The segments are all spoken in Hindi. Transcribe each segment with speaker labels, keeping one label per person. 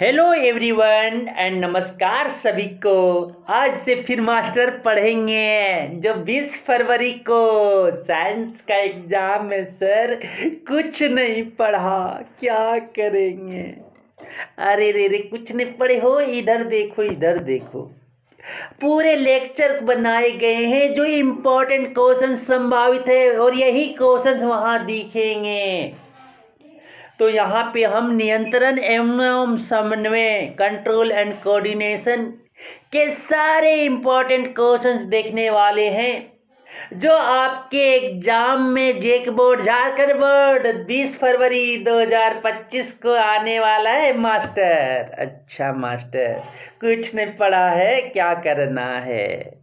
Speaker 1: हेलो एवरीवन एंड नमस्कार सभी को। आज से फिर मास्टर पढ़ेंगे जो 20 फरवरी को साइंस का एग्जाम है सर। कुछ नहीं पढ़ा, क्या करेंगे। अरे रे रे, कुछ नहीं पढ़े हो। इधर देखो, इधर देखो, पूरे लेक्चर बनाए गए हैं जो इम्पोर्टेंट क्वेश्चन संभावित है और यही क्वेश्चन वहां दिखेंगे। तो यहाँ पे हम नियंत्रण एवं समन्वय, कंट्रोल एंड कोऑर्डिनेशन के सारे इंपॉर्टेंट क्वेश्चंस देखने वाले हैं जो आपके एग्जाम में जेक बोर्ड, झारखंड बोर्ड 20 फरवरी 2025 को आने वाला है मास्टर। अच्छा मास्टर, कुछ नहीं पढ़ा है, क्या करना है।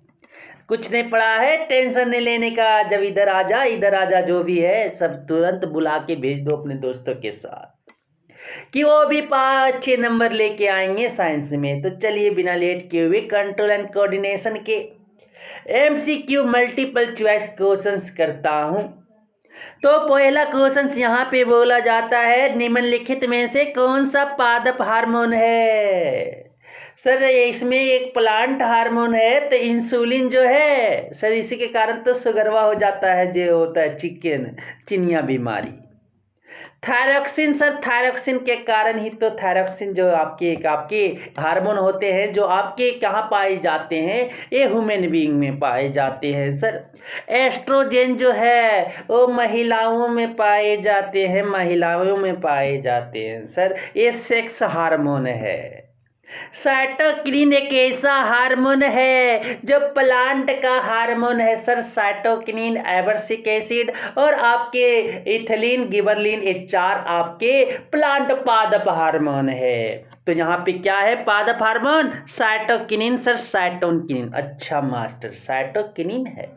Speaker 1: कुछ नहीं पढ़ा है, टेंशन नहीं लेने का। जब इधर आ जा, इधर आ जा, जो भी है सब तुरंत बुला के भेज दो अपने दोस्तों के साथ कि वो भी 5-6 नंबर लेके आएंगे साइंस में। तो चलिए बिना लेट किए हुए कंट्रोल एंड कोऑर्डिनेशन के एमसीक्यू मल्टीपल चॉइस क्वेश्चंस करता हूं। तो पहला क्वेश्चन यहाँ पे बोला जाता है, निम्नलिखित में से कौन सा पादप हार्मोन है। सर इसमें एक प्लांट हार्मोन है, तो इंसुलिन जो है सर, इसी के कारण तो शुगरवा हो जाता है, जो होता है चिनिया बीमारी। थायरॉक्सिन सर, थायरॉक्सिन के कारण ही तो, थायरॉक्सिन जो आपके हार्मोन होते हैं जो आपके कहाँ पाए जाते हैं, ये ह्यूमन बीइंग में पाए जाते हैं सर। एस्ट्रोजेन जो है वो महिलाओं में पाए जाते हैं, महिलाओं में पाए जाते हैं सर, ये सेक्स हार्मोन है। साइटोकिनिन एक ऐसा हार्मोन है जो प्लांट का हार्मोन है सर। साइटोकिनिन, एब्सिक एसिड और आपके इथिलीन, गिबरलिन, ये 4 आपके प्लांट पादप हार्मोन है। तो यहाँ पे क्या है पादप हार्मोन? Cytokinin sir, cytokinin. अच्छा मास्टर, साइटोकिनिन है।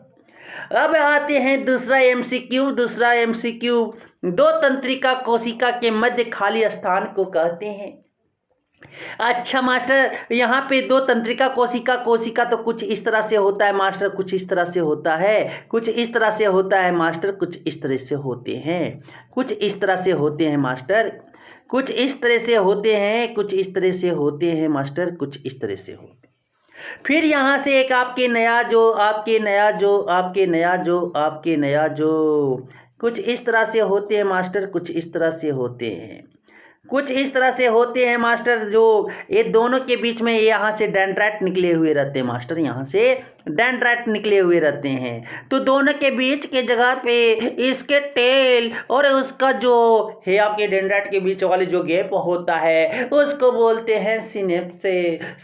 Speaker 1: अब आते हैं दूसरा एमसीक्यू। दो तंत्रिका कोशिका के मध्य खाली स्थान को कहते हैं। अच्छा मास्टर, यहाँ पे दो तंत्रिका कोशिका तो कुछ इस तरह से होता है मास्टर, कुछ इस तरह से होता है, कुछ इस तरह से होता है मास्टर, कुछ इस तरह से होते हैं, कुछ इस तरह से होते हैं मास्टर, कुछ इस तरह से होते हैं, कुछ इस तरह से होते हैं मास्टर, कुछ इस तरह से होते हैं। फिर यहाँ से एक आपके नया जो कुछ इस तरह से होते हैं मास्टर, कुछ इस तरह से होते हैं, कुछ इस तरह से होते हैं मास्टर। जो ये दोनों के बीच में यहाँ से डेंड्राइट निकले हुए रहते हैं मास्टर, यहाँ से डेंड्राइट निकले हुए रहते हैं। तो दोनों के बीच के जगह पे इसके टेल और उसका जो है आपके डेंड्राइट के बीच वाले जो गैप होता है उसको बोलते हैं सिनेप्स।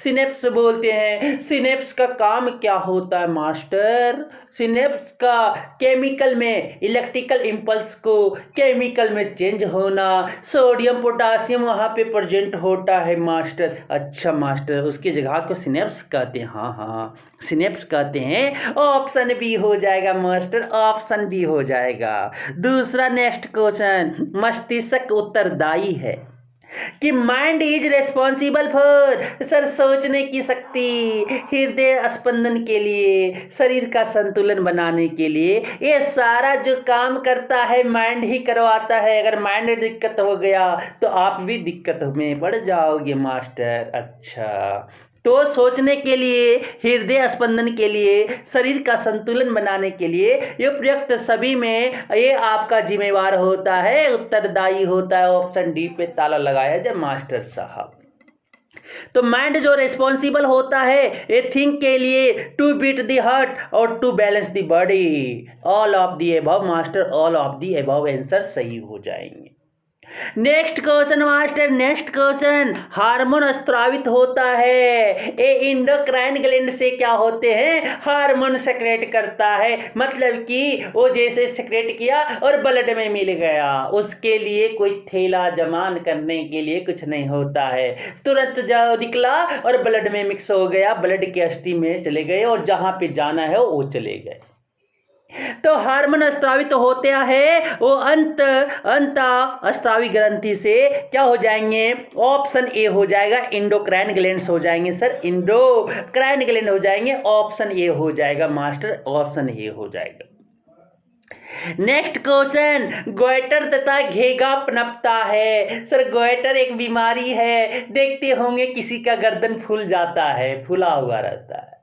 Speaker 1: सिनेप्स बोलते हैं। सिनेप्स का काम क्या होता है मास्टर? सिनेप्स का केमिकल में इलेक्ट्रिकल इम्पल्स को केमिकल में चेंज होना, सोडियम पोटासियम वहाँ पे प्रेजेंट होता है मास्टर। अच्छा मास्टर, उसकी जगह को सिनेप्स कहते हैं। हाँ, सिनेप्स कहते हैं। ऑप्शन बी हो जाएगा मास्टर, ऑप्शन बी हो जाएगा। दूसरा नेक्स्ट क्वेश्चन, मस्तिष्क उत्तरदायी है कि mind is responsible for sir सोचने की शक्ति, हृदय स्पंदन के लिए, शरीर का संतुलन बनाने के लिए। ये सारा जो काम करता है माइंड ही करवाता है। अगर माइंड दिक्कत हो गया तो आप भी दिक्कत में पड़ जाओगे मास्टर। अच्छा, तो सोचने के लिए, हृदय स्पंदन के लिए, शरीर का संतुलन बनाने के लिए ये प्रयुक्त सभी में ये आपका जिम्मेवार होता है, उत्तरदायी होता है। ऑप्शन डी पे ताला लगाया जाए मास्टर साहब। तो माइंड जो रिस्पॉन्सिबल होता है ये थिंक के लिए, टू बीट द हार्ट और to balance the body. All of the above master, all of the above answer सही हो जाएंगे। Next question master, next question, hormone स्त्रावित होता है, ये इंडोक्राइन ग्लैंड से क्या होते हैं? हार्मोन सेक्रेट करता है। मतलब कि वो जैसे सेक्रेट किया और ब्लड में मिल गया, उसके लिए कोई थैला जमान करने के लिए कुछ नहीं होता है, तुरंत जाओ निकला और ब्लड में मिक्स हो गया, ब्लड की अस्थि में चले गए और जहां पे जाना है वो चले गए। तो हार्मोन स्त्रावित होते हैं वो अंत स्त्रावी ग्रंथि से क्या हो जाएंगे? ऑप्शन ए हो जाएगा, इंडोक्राइन ग्लैंड्स हो जाएंगे सर, इंडोक्राइन ग्लैंड हो जाएंगे। ऑप्शन ए हो जाएगा मास्टर, ऑप्शन ए हो जाएगा। नेक्स्ट क्वेश्चन, गोइटर तथा घेगा पनपता है। सर गोइटर एक बीमारी है, देखते होंगे किसी का गर्दन फूल जाता है, फूला हुआ रहता है,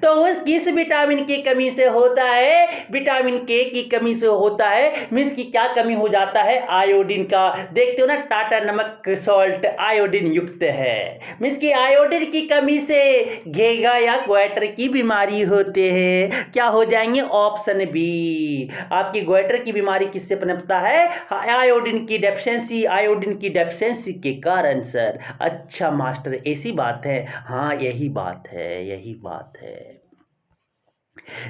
Speaker 1: तो वो किस विटामिन की कमी से होता है? विटामिन के की कमी से होता है। मीन्स की क्या कमी हो जाता है? आयोडीन का। देखते हो ना टाटा नमक सॉल्ट आयोडीन युक्त है। मीन्स की आयोडीन की कमी से घेगा या गोइटर की बीमारी होते हैं। क्या हो जाएंगे? Option B. आपकी गोइटर की बीमारी किससे पनपता है? आयोडीन की डेफिशिएंसी, आयोडीन की डेफिशिएंसी के कारण सर। अच्छा मास्टर ऐसी बात है, हाँ यही बात है, यही बात है।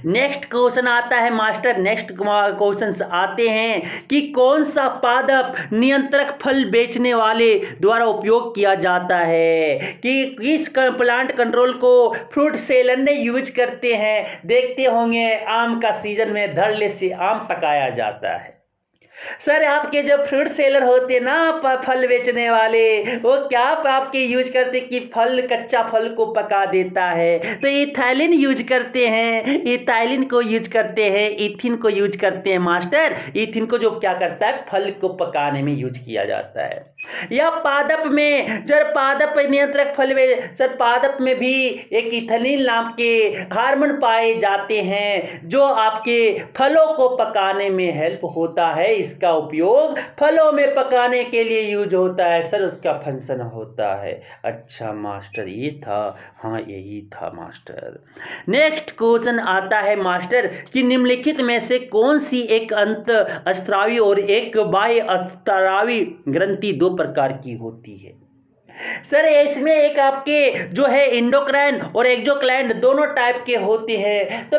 Speaker 1: नेक्स्ट क्वेश्चन आता है मास्टर, नेक्स्ट क्वेश्चन आते हैं कि कौन सा पादप नियंत्रक फल बेचने वाले द्वारा उपयोग किया जाता है, कि किस प्लांट कंट्रोल को फ्रूट सेलर ने यूज करते हैं। देखते होंगे आम का सीजन में धड़ल्ले से आम पकाया जाता है। सर आपके जो फ्रूट सेलर होते ना फल बेचने वाले, वो क्या आपके यूज करते कि फल कच्चा फल को पका देता है, तो इथाइलिन यूज करते हैं, इथाइलिन को यूज करते हैं, इथिन को यूज करते हैं मास्टर। इथिन को जो क्या करता है? फल को पकाने में यूज किया जाता है। या पादप में जब पादप नियंत्रक फल में सर पादप में भी एक इथाइलिन नाम के हार्मोन पाए जाते हैं जो आपके फलों को पकाने में हेल्प होता है। इसका उपयोग फलों में पकाने के लिए यूज होता है सर, उसका फंक्शन होता है। अच्छा मास्टर ये था, हाँ यही था मास्टर। नेक्स्ट क्वेश्चन आता है मास्टर कि निम्नलिखित में से कौन सी एक अंत अस्त्रावी और एक बाह्य अस्त्रावी ग्रंथि दो प्रकार की होती है? सर इसमें एक आपके जो है इंडोक्राइन और एक्सोक्राइन दोनों टाइप के होते हैं। तो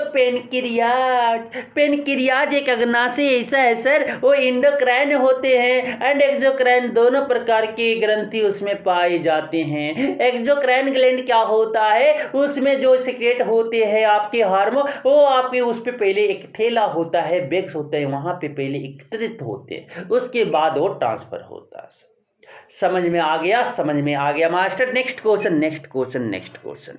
Speaker 1: पेनक्रियाज एक अग्नाशय ऐसा है सर, वो इंडोक्राइन होते हैं एंड एक्सोक्राइन, दोनों प्रकार के ग्रंथि उसमें पाए जाते हैं। एक्सोक्राइन ग्लैंड क्या होता है? उसमें जो सिक्रेट होते हैं आपके हार्मोन, वो आपके उस पे पहले एक थैला होता है, बैग्स होते हैं, वहां पे पहले एकत्रित होते हैं, उसके बाद वो ट्रांसफर होता है। समझ में आ गया? समझ में आ गया master. Next question, next question, next question.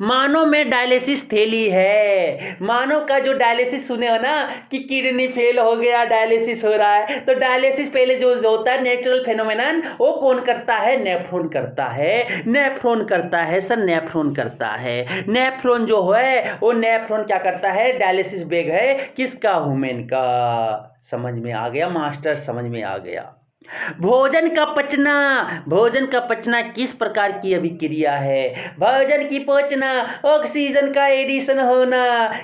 Speaker 1: मानव में डायलिसिस थैली है। मानव का जो डायलिसिस सुने हो ना कि किडनी फेल हो गया, डायलिसिस हो रहा है, तो डायलिसिस पहले जो होता है नेचुरल फेनोमेनन, वो कौन करता है? नेफ्रॉन करता है। नेफ्रॉन करता है सर, नेफ्रॉन करता है। नेफ्रॉन जो है वो नेफ्रॉन क्या करता है? डायलिसिस बैग है किसका? वुमेन का। समझ में आ गया मास्टर? समझ में आ गया। भोजन का पचना, भोजन का पचना किस प्रकार की अभिक्रिया है? भोजन की पचना, ऑक्सीजन का एडिशन होना।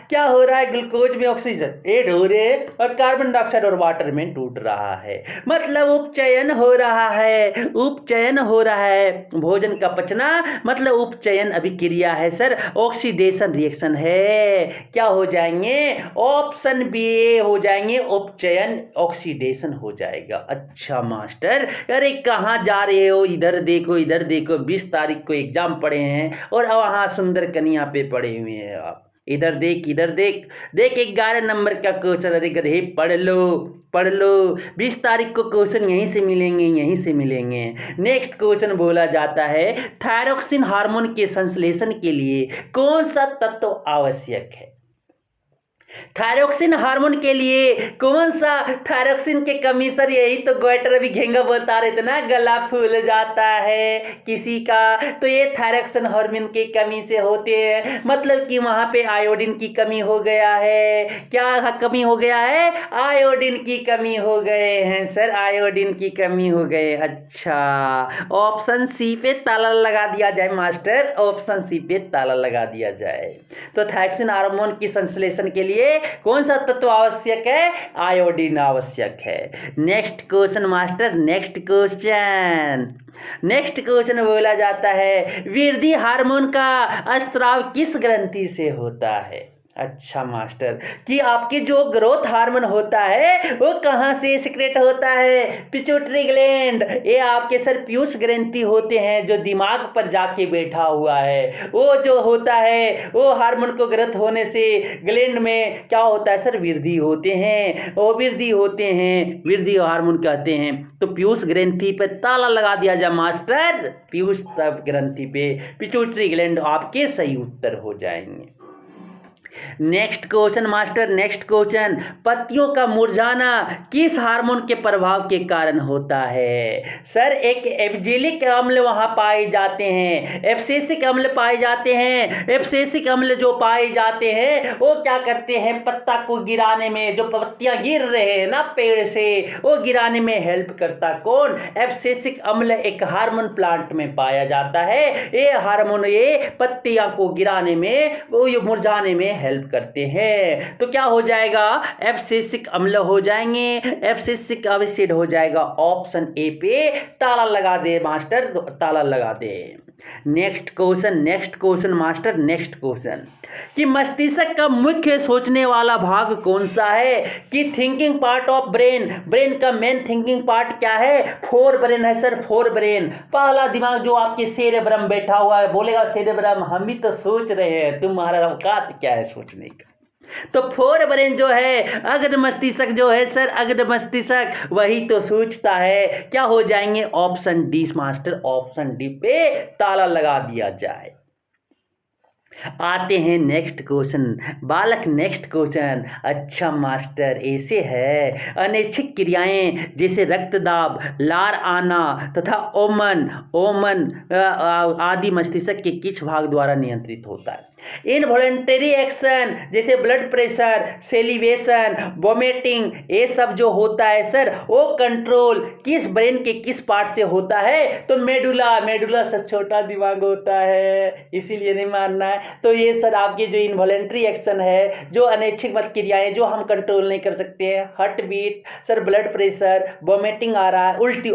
Speaker 1: क्या हो रहा है? ग्लूकोज में ऑक्सीजन ऐड हो रहे और कार्बन डाइऑक्साइड और वाटर में टूट रहा है, मतलब उपचयन हो रहा है, उपचयन हो रहा है। भोजन का पचना मतलब उपचयन अभिक्रिया है सर, ऑक्सीडेशन रिएक्शन है। क्या हो जाएंगे? ऑप्शन बी हो जाएंगे, उपचयन ऑक्सीडेशन हो जाएगा। अच्छा मास्टर, अरे कहाँ जा रहे हो? इधर देखो, इधर देखो, 20 तारीख को एग्जाम पढ़े हैं और वहाँ सुंदर कन्या पे पढ़े हुए हैं आप। इधर देख, इधर देख, देख 11 नंबर का क्वेश्चन। अरे गधे पढ़ लो, पढ़ लो, 20 तारीख को क्वेश्चन यहीं से मिलेंगे, यहीं से मिलेंगे। नेक्स्ट क्वेश्चन बोला जाता है थायरोक्सिन हार्मोन के संश्लेषण के लिए कौन सा तत्व आवश्यक है? थायरोक्सिन हार्मोन के लिए कौन सा? थायरोक्सिन के कमी सर, यही तो गोइटर अभी घेंगा बोलता रहे थे ना, गला फूल जाता है किसी का, तो ये थायरोक्सिन हार्मोन की कमी से होते हैं। मतलब कि वहां पे आयोडीन की कमी हो गया है। क्या कमी हो गया है? आयोडीन की कमी हो गए हैं सर, आयोडीन की कमी हो गए। अच्छा, ऑप्शन सी पे ताला लगा दिया जाए मास्टर, ऑप्शन सी पे ताला लगा दिया जाए। तो थायरोक्सिन हार्मोन की संश्लेषण के लिए कौन सा तत्व आवश्यक है? आयोडीन आवश्यक है। Next question master, next question, next question बोला जाता है वृद्धि हार्मोन का स्त्राव किस ग्रंथि से होता है? अच्छा मास्टर, कि आपके जो ग्रोथ हार्मोन होता है वो कहाँ से सिक्रेट होता है? Pituitary gland. ये आपके सर पीयूष ग्रंथि होते हैं जो दिमाग पर जाके बैठा हुआ है। वो जो होता है वो हार्मोन को ग्रोथ होने से ग्लैंड में क्या होता है सर? वृद्धि होते हैं, वो वृद्धि होते हैं, वृद्धि हार्मोन कहते हैं। तो पीयूष ग्रंथि पे ताला लगा दिया जाए मास्टर, पीयूष ग्रंथि पे पिट्यूटरी ग्लैंड आपके सही उत्तर हो जाएंगे। Next question master, next question, पत्तियों का मुरझाना किस हार्मोन के प्रभाव के कारण होता है? सर एक एब्जिलिक अम्ल वहां पाए जाते हैं, एब्सिसिक अम्ल पाए जाते हैं। एब्सिसिक अम्ल जो पाए जाते हैं वो क्या करते हैं, पत्ता को गिराने में, जो पत्तियां गिर रहे हैं ना पेड़ से, वो गिराने में हेल्प करता कौन? एब्सिसिक अम्ल एक हार्मोन प्लांट में पाया जाता है। ये हार्मोन ये पत्तियां को गिराने में, वो ये मुरझाने में हेल्प करते हैं। तो क्या हो जाएगा, एब्सिसिक अम्ल हो जाएंगे, एब्सिसिक एसिड हो जाएगा। ऑप्शन ए पे ताला लगा दे मास्टर, ताला लगा दे। Next question master, next question, कि मस्तिष्क का मुख्य सोचने वाला भाग कौन सा है? कि thinking part of brain, brain का मेन थिंकिंग पार्ट क्या है? फोर ब्रेन है सर, फोर ब्रेन। पहला दिमाग जो आपके सेरेब्रम बैठा हुआ है, बोलेगा सेरेब्रम हम भी तो सोच रहे हैं, तुम्हारा औकात क्या है सोचने का? तो फोर ब्रेन जो है, अग्र मस्तिष्क जो है सर, अग्र मस्तिष्क वही तो सोचता है। क्या हो जाएंगे? Option D master, option D पे ताला लगा दिया जाए। आते हैं नेक्स्ट क्वेश्चन बालक, नेक्स्ट क्वेश्चन। अच्छा मास्टर ऐसे है, अनैच्छिक क्रियाएं जैसे रक्तदाब, लार आना तथा ओमन आदि मस्तिष्क के किस भाग द्वारा नियंत्रित होता है? इनवॉलेंटरी एक्शन जैसे ब्लड प्रेशर, सेलिवेशन, वोमिटिंग, ये सब जो होता है सर, वो कंट्रोल किस ब्रेन के किस पार्ट से होता है? तो मेडुला, मेडुला से छोटा दिमाग होता है, इसीलिए नहीं मानना है। तो ये सर आपके जो इनवॉलेंटरी एक्शन है, जो अनैच्छिक मत क्रियाएं जो हम कंट्रोल नहीं कर सकते हैं, heart beat sir, blood pressure, vomiting आ रहा है, उल्टी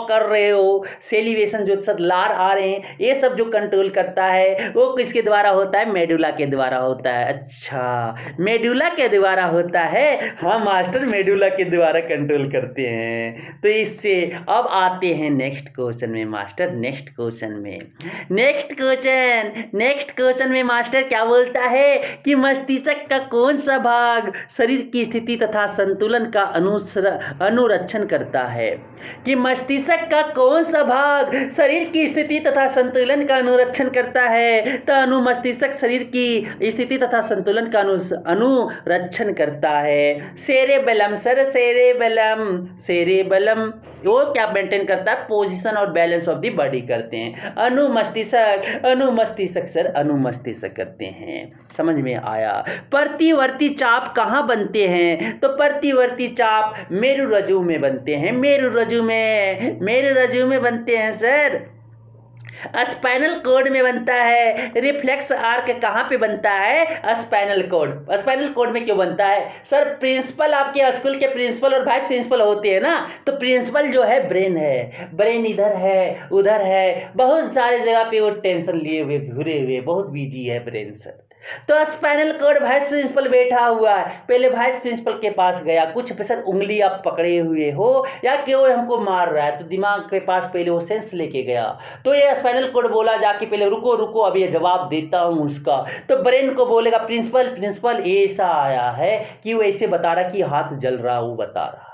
Speaker 1: कर रहे हो, सेलिवेशन जो सर लार आ रहे हैं, ये सब जो कंट्रोल करता है वो किसके द्वारा होता है? मेडुला के द्वारा होता है। अच्छा मेडुला के द्वारा होता है, हाँ मास्टर मेडुला के द्वारा कंट्रोल करते हैं। तो इससे अब आते हैं नेक्स्ट क्वेश्चन में मास्टर, नेक्स्ट क्वेश्चन में मास्टर क्या बोलता है कि मस्तिष्क का कौन सा भाग शरीर की स्थिति तथा संतुलन का अनुरक्षण करता है? कि मस्तिष्क का कौन सा भाग शरीर की स्थिति तथा संतुलन का अनुरक्षण करता है? तो अनुमस्तिष्क शरीर की स्थिति तथा संतुलन का अनुरक्षण करता है। सेरेबेलम सर, सेरेबेलम वो क्या मेंटेन करता है? पोजीशन और बैलेंस ऑफ द बॉडी करते हैं। अनुमस्तिष्क सर, अनुमस्तिष्क करते हैं। समझ में आया? प्रतिवर्ती चाप कहाँ बनते हैं? तो प्रतिवर्ती चाप मेरुरज्जु में बनते हैं, मेरुरज्जु में बनते हैं सर। स्पाइनल कॉर्ड में बनता है। रिफ्लेक्स आर्क कहाँ पे बनता है? Spinal cord. स्पाइनल कॉर्ड में क्यों बनता है सर? प्रिंसिपल आपके स्कूल के प्रिंसिपल और वाइस प्रिंसिपल होते हैं ना, तो प्रिंसिपल जो है ब्रेन है, ब्रेन इधर है उधर है, बहुत सारे जगह पे वो टेंशन लिए हुए घुरे हुए, बहुत बिजी है ब्रेन सर। तो स्पाइनल कॉर्ड वाइस प्रिंसिपल बैठा हुआ है, पहले वाइस प्रिंसिपल के पास गया, कुछ सर उंगली आप पकड़े हुए हो या क्यों हमको मार रहा है, तो दिमाग के पास पहले वो सेंस लेके गया। तो ये स्पाइनल कॉर्ड बोला जाके पहले रुको रुको अभी जवाब देता हूँ उसका। तो ब्रेन को बोलेगा प्रिंसिपल ऐसा आया है कि वो ऐसे बता रहा कि हाथ जल रहा, वो बता रहा।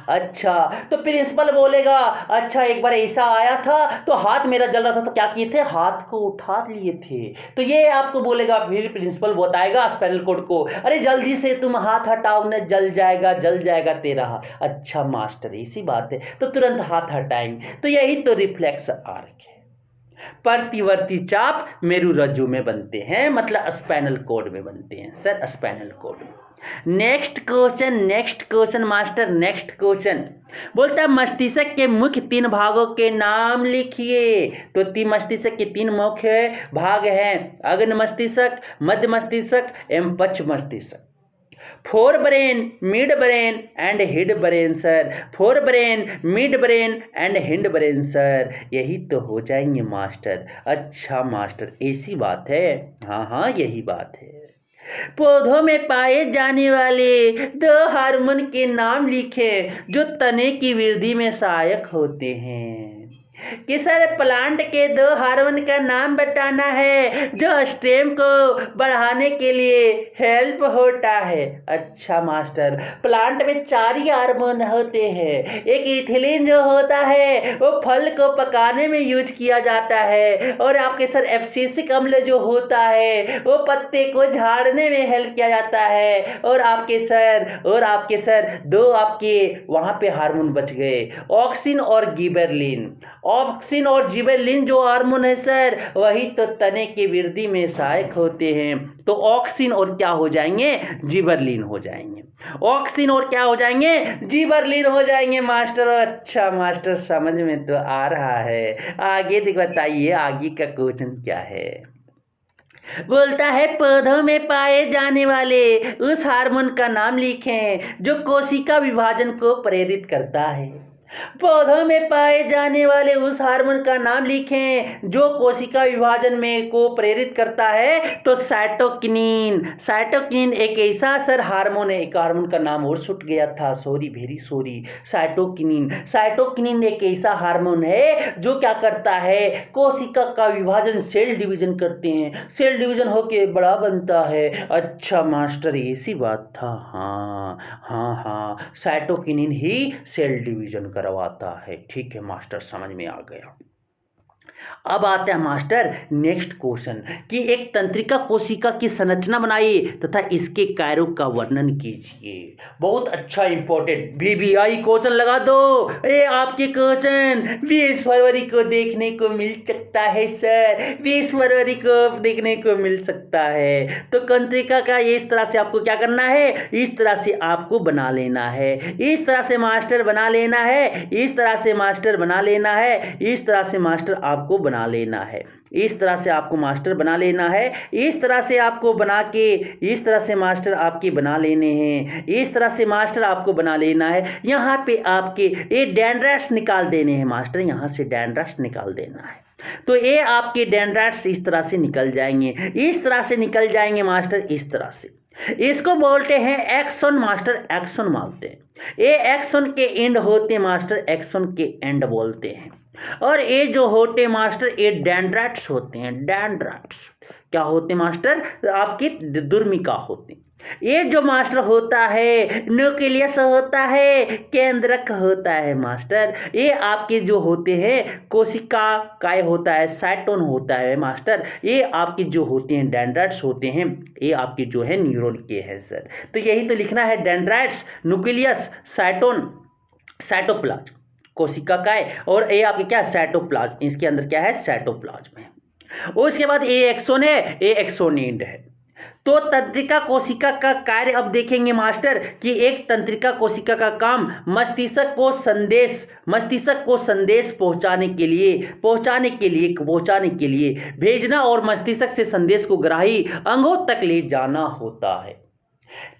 Speaker 1: अच्छा तो प्रिंसिपल बोलेगा अच्छा एक बार ऐसा आया था तो हाथ मेरा जल रहा था, तो क्या किए थे? हाथ को उठा लिए थे। तो ये आपको बोलेगा, फिर प्रिंसिपल बताएगा स्पाइनल कॉर्ड को, अरे जल्दी से तुम हाथ हटाओ न, जल जाएगा तेरा हाथ। अच्छा मास्टर ऐसी बात है, तो तुरंत हाथ हटाएंगे। तो यही तो रिफ्लेक्स आर्क है। प्रतिवर्ती चाप मेरुरज्जु में बनते हैं, मतलब स्पाइनल कॉर्ड में बनते हैं सर, स्पाइनल कॉर्ड में। Next question master, next question बोलता है मस्तिष्क के मुख्य 3 भागों के नाम लिखिए। तो मस्तिष्क के 3 मुख्य भाग हैं, अग्र मस्तिष्क, मध्य मस्तिष्क एवं पश्च मस्तिष्क। Fore brain, mid brain and hind brain sir, fore brain, mid brain and hind brain sir, यही तो हो जाएंगे मास्टर। अच्छा मास्टर ऐसी बात है, हाँ यही बात है। पौधों में पाए जाने वाले 2 हार्मोन के नाम लिखें जो तने की वृद्धि में सहायक होते हैं। कि सर प्लांट के 2 हार्मोन का नाम बताना है जो स्टेम को बढ़ाने के लिए हेल्प होता है। अच्छा मास्टर, प्लांट में 4 ही हार्मोन होते हैं। एक इथिलीन जो होता है वो फल को पकाने में यूज किया जाता है, और आपके सर एब्सिसिक अम्ल जो होता है वो पत्ते को झाड़ने में हेल्प किया जाता है। और आपके सर 2 आपके वहां पे हार्मोन बच गए, ऑक्सिन और गिबेरलिन। ऑक्सिन और जिबेरलिन जो हार्मोन है सर वही तो तने की वृद्धि में सहायक होते हैं। तो ऑक्सिन और क्या हो जाएंगे, जिबेरलिन हो जाएंगे। ऑक्सिन और क्या हो जाएंगे, जिबेरलिन हो जाएंगे मास्टर। अच्छा मास्टर, समझ में तो आ रहा है। आगे बताइए, आगे का क्वेश्चन क्या है। बोलता है पौधों में पाए जाने वाले उस हार्मोन का नाम लिखें जो कोशिका विभाजन को प्रेरित करता है। पौधों में पाए जाने वाले उस हार्मोन का नाम लिखें जो कोशिका विभाजन में को प्रेरित करता है। तो साइटोकिनिन। साइटोकिनिन एक ऐसा सर हार्मोन है, एक हार्मोन का नाम और छूट गया था, sorry very sorry. Cytokinin. Cytokinin एक ऐसा हार्मोन है जो क्या करता है, कोशिका का विभाजन, सेल डिवीजन करते हैं, सेल डिवीजन होके बड़ा बनता है। अच्छा मास्टर, ऐसी बात था। हाँ, साइटोकिनिन ही सेल डिवीजन करवाता है। ठीक है मास्टर, समझ में आ गया। अब आता है मास्टर नेक्स्ट क्वेश्चन कि एक तंत्रिका कोशिका की संरचना बनाइए तथा इसके कार्यों का वर्णन कीजिए। बहुत अच्छा इंपॉर्टेंट VVI क्वेश्चन लगा दो। आपके क्वेश्चन 20 फरवरी को देखने को मिल सकता है सर, 20 फरवरी को देखने को मिल सकता है। तो तंत्रिका का इस तरह से आपको क्या करना है, इस तरह से आपको बना लेना है, इस तरह से मास्टर बना लेना है, इस तरह से मास्टर बना लेना है, इस तरह से मास्टर आपको बना लेना है, इस तरह से आपको मास्टर बना लेना है, इस तरह से आपको बना के इस तरह से मास्टर आपके बना लेने हैं, इस तरह से मास्टर आपको बना लेना है। यहाँ पे आपके ये डेंड्राइट्स निकाल देने हैं मास्टर, यहाँ से डेंड्राइट्स निकाल देना है। तो ये आपके डेंड्राइट्स इस तरह से निकल जाएंगे, इस तरह से निकल जाएंगे मास्टर, इस तरह से। इसको बोलते हैं एक्सोन मास्टर, एक्सोन बोलते हैं। ये एक्सोन के एंड होते मास्टर, एक्सोन के एंड बोलते हैं। और ये जो होते मास्टर ये डेंड्राइट्स होते हैं। डेंड्राइट्स क्या होते मास्टर, आपकी दुर्मिका होती। ये जो मास्टर होता है न्यूक्लियस होता है, केंद्रक होता है मास्टर। ये आपके जो होते हैं कोशिका काय होता है, साइटोन होता है मास्टर। ये आपके जो होते हैं डेंड्राइट्स होते हैं, ये आपके जो है न्यूरॉन के हैं सर। तो यही तो लिखना है, डेंड्राइट्स, न्यूक्लियस, साइटोन, साइटोप्लाज्म, कोशिका काय, और ये आपके क्या साइटोप्लाज्म, इसके अंदर क्या है साइटोप्लाज्म है। उसके बाद ए एक्सोन है, ए एक्सोनिड है। तो तंत्रिका कोशिका का कार्य अब देखेंगे मास्टर कि एक तंत्रिका कोशिका का काम मस्तिष्क को संदेश पहुंचाने के लिए भेजना और मस्तिष्क से संदेश को ग्राही अंगों तक ले जाना होता है।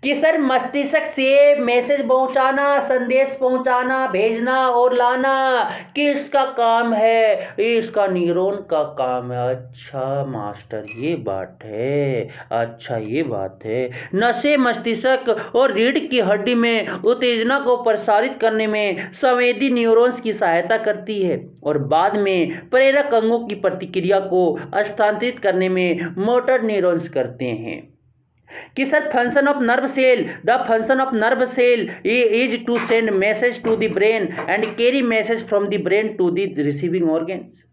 Speaker 1: कि सर मस्तिष्क से मैसेज पहुंचाना, संदेश पहुंचाना, भेजना और लाना किसका काम है, इसका न्यूरॉन का काम है। अच्छा मास्टर, ये बात है, अच्छा ये बात है। नसें मस्तिष्क और रीढ़ की हड्डी में उत्तेजना को प्रसारित करने में संवेदी न्यूरॉन्स की सहायता करती है, और बाद में प्रेरक अंगों की प्रतिक्रिया को हस्तांतरित करने में मोटर न्यूरॉन्स करते हैं। कि sir function of nerve cell, the function of nerve cell is to send message to the brain and carry message from the brain to the receiving organs.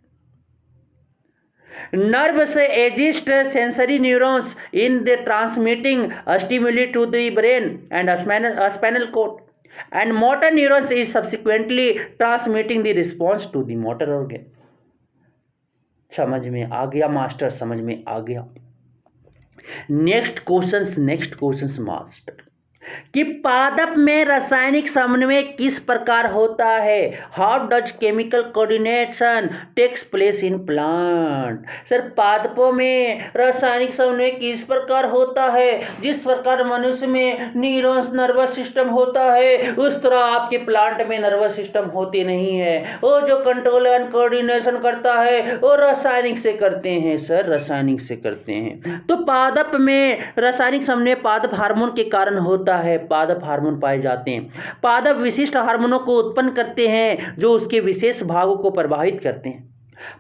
Speaker 1: Nerves exist sensory neurons in the transmitting stimuli to the brain and spinal cord, and motor neurons is subsequently transmitting the response to the motor organ। समझ में आ गया मास्टर, समझ में आ गया। नेक्स्ट क्वेश्चंस मास्टर कि पादप में रासायनिक समन्वय किस प्रकार होता है। How does chemical coordination takes place in plant. Sir पादपों में रासायनिक समन्वय किस प्रकार होता है, जिस प्रकार मनुष्य में न्यूरॉन्स नर्वस सिस्टम होता है उस तरह आपके प्लांट में नर्वस सिस्टम होते नहीं है। वो जो कंट्रोल एंड कोऑर्डिनेशन करता है वो रासायनिक से करते हैं सर, रासायनिक से करते हैं। तो पादप में रासायनिक समन्वय पादप हार्मोन के कारण होता होता है, पादप हार्मोन पाए जाते हैं। पादप विशिष्ट हार्मोनों को उत्पन्न करते हैं जो उसके विशेष भागों को प्रभावित करते हैं।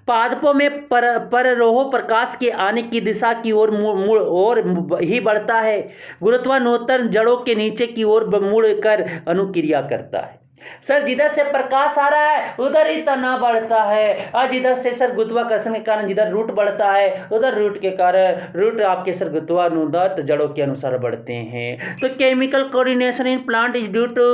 Speaker 1: पादपों में परारोह प्रकाश के आने की दिशा की ओर और ही बढ़ता है। गुरुत्वाकर्षण जड़ों के नीचे की ओर मुड़कर अनुक्रिया करता है। सर जिधर से प्रकाश आ रहा है उधर ही तना बढ़ता है, और जिधर से सर गुरुत्वाकर्षण के कारण जिधर रूट बढ़ता है उधर रूट के कारण रूट आपके सर गुरुत्वानुसार जड़ों के अनुसार बढ़ते हैं। तो chemical coordination in plant is due to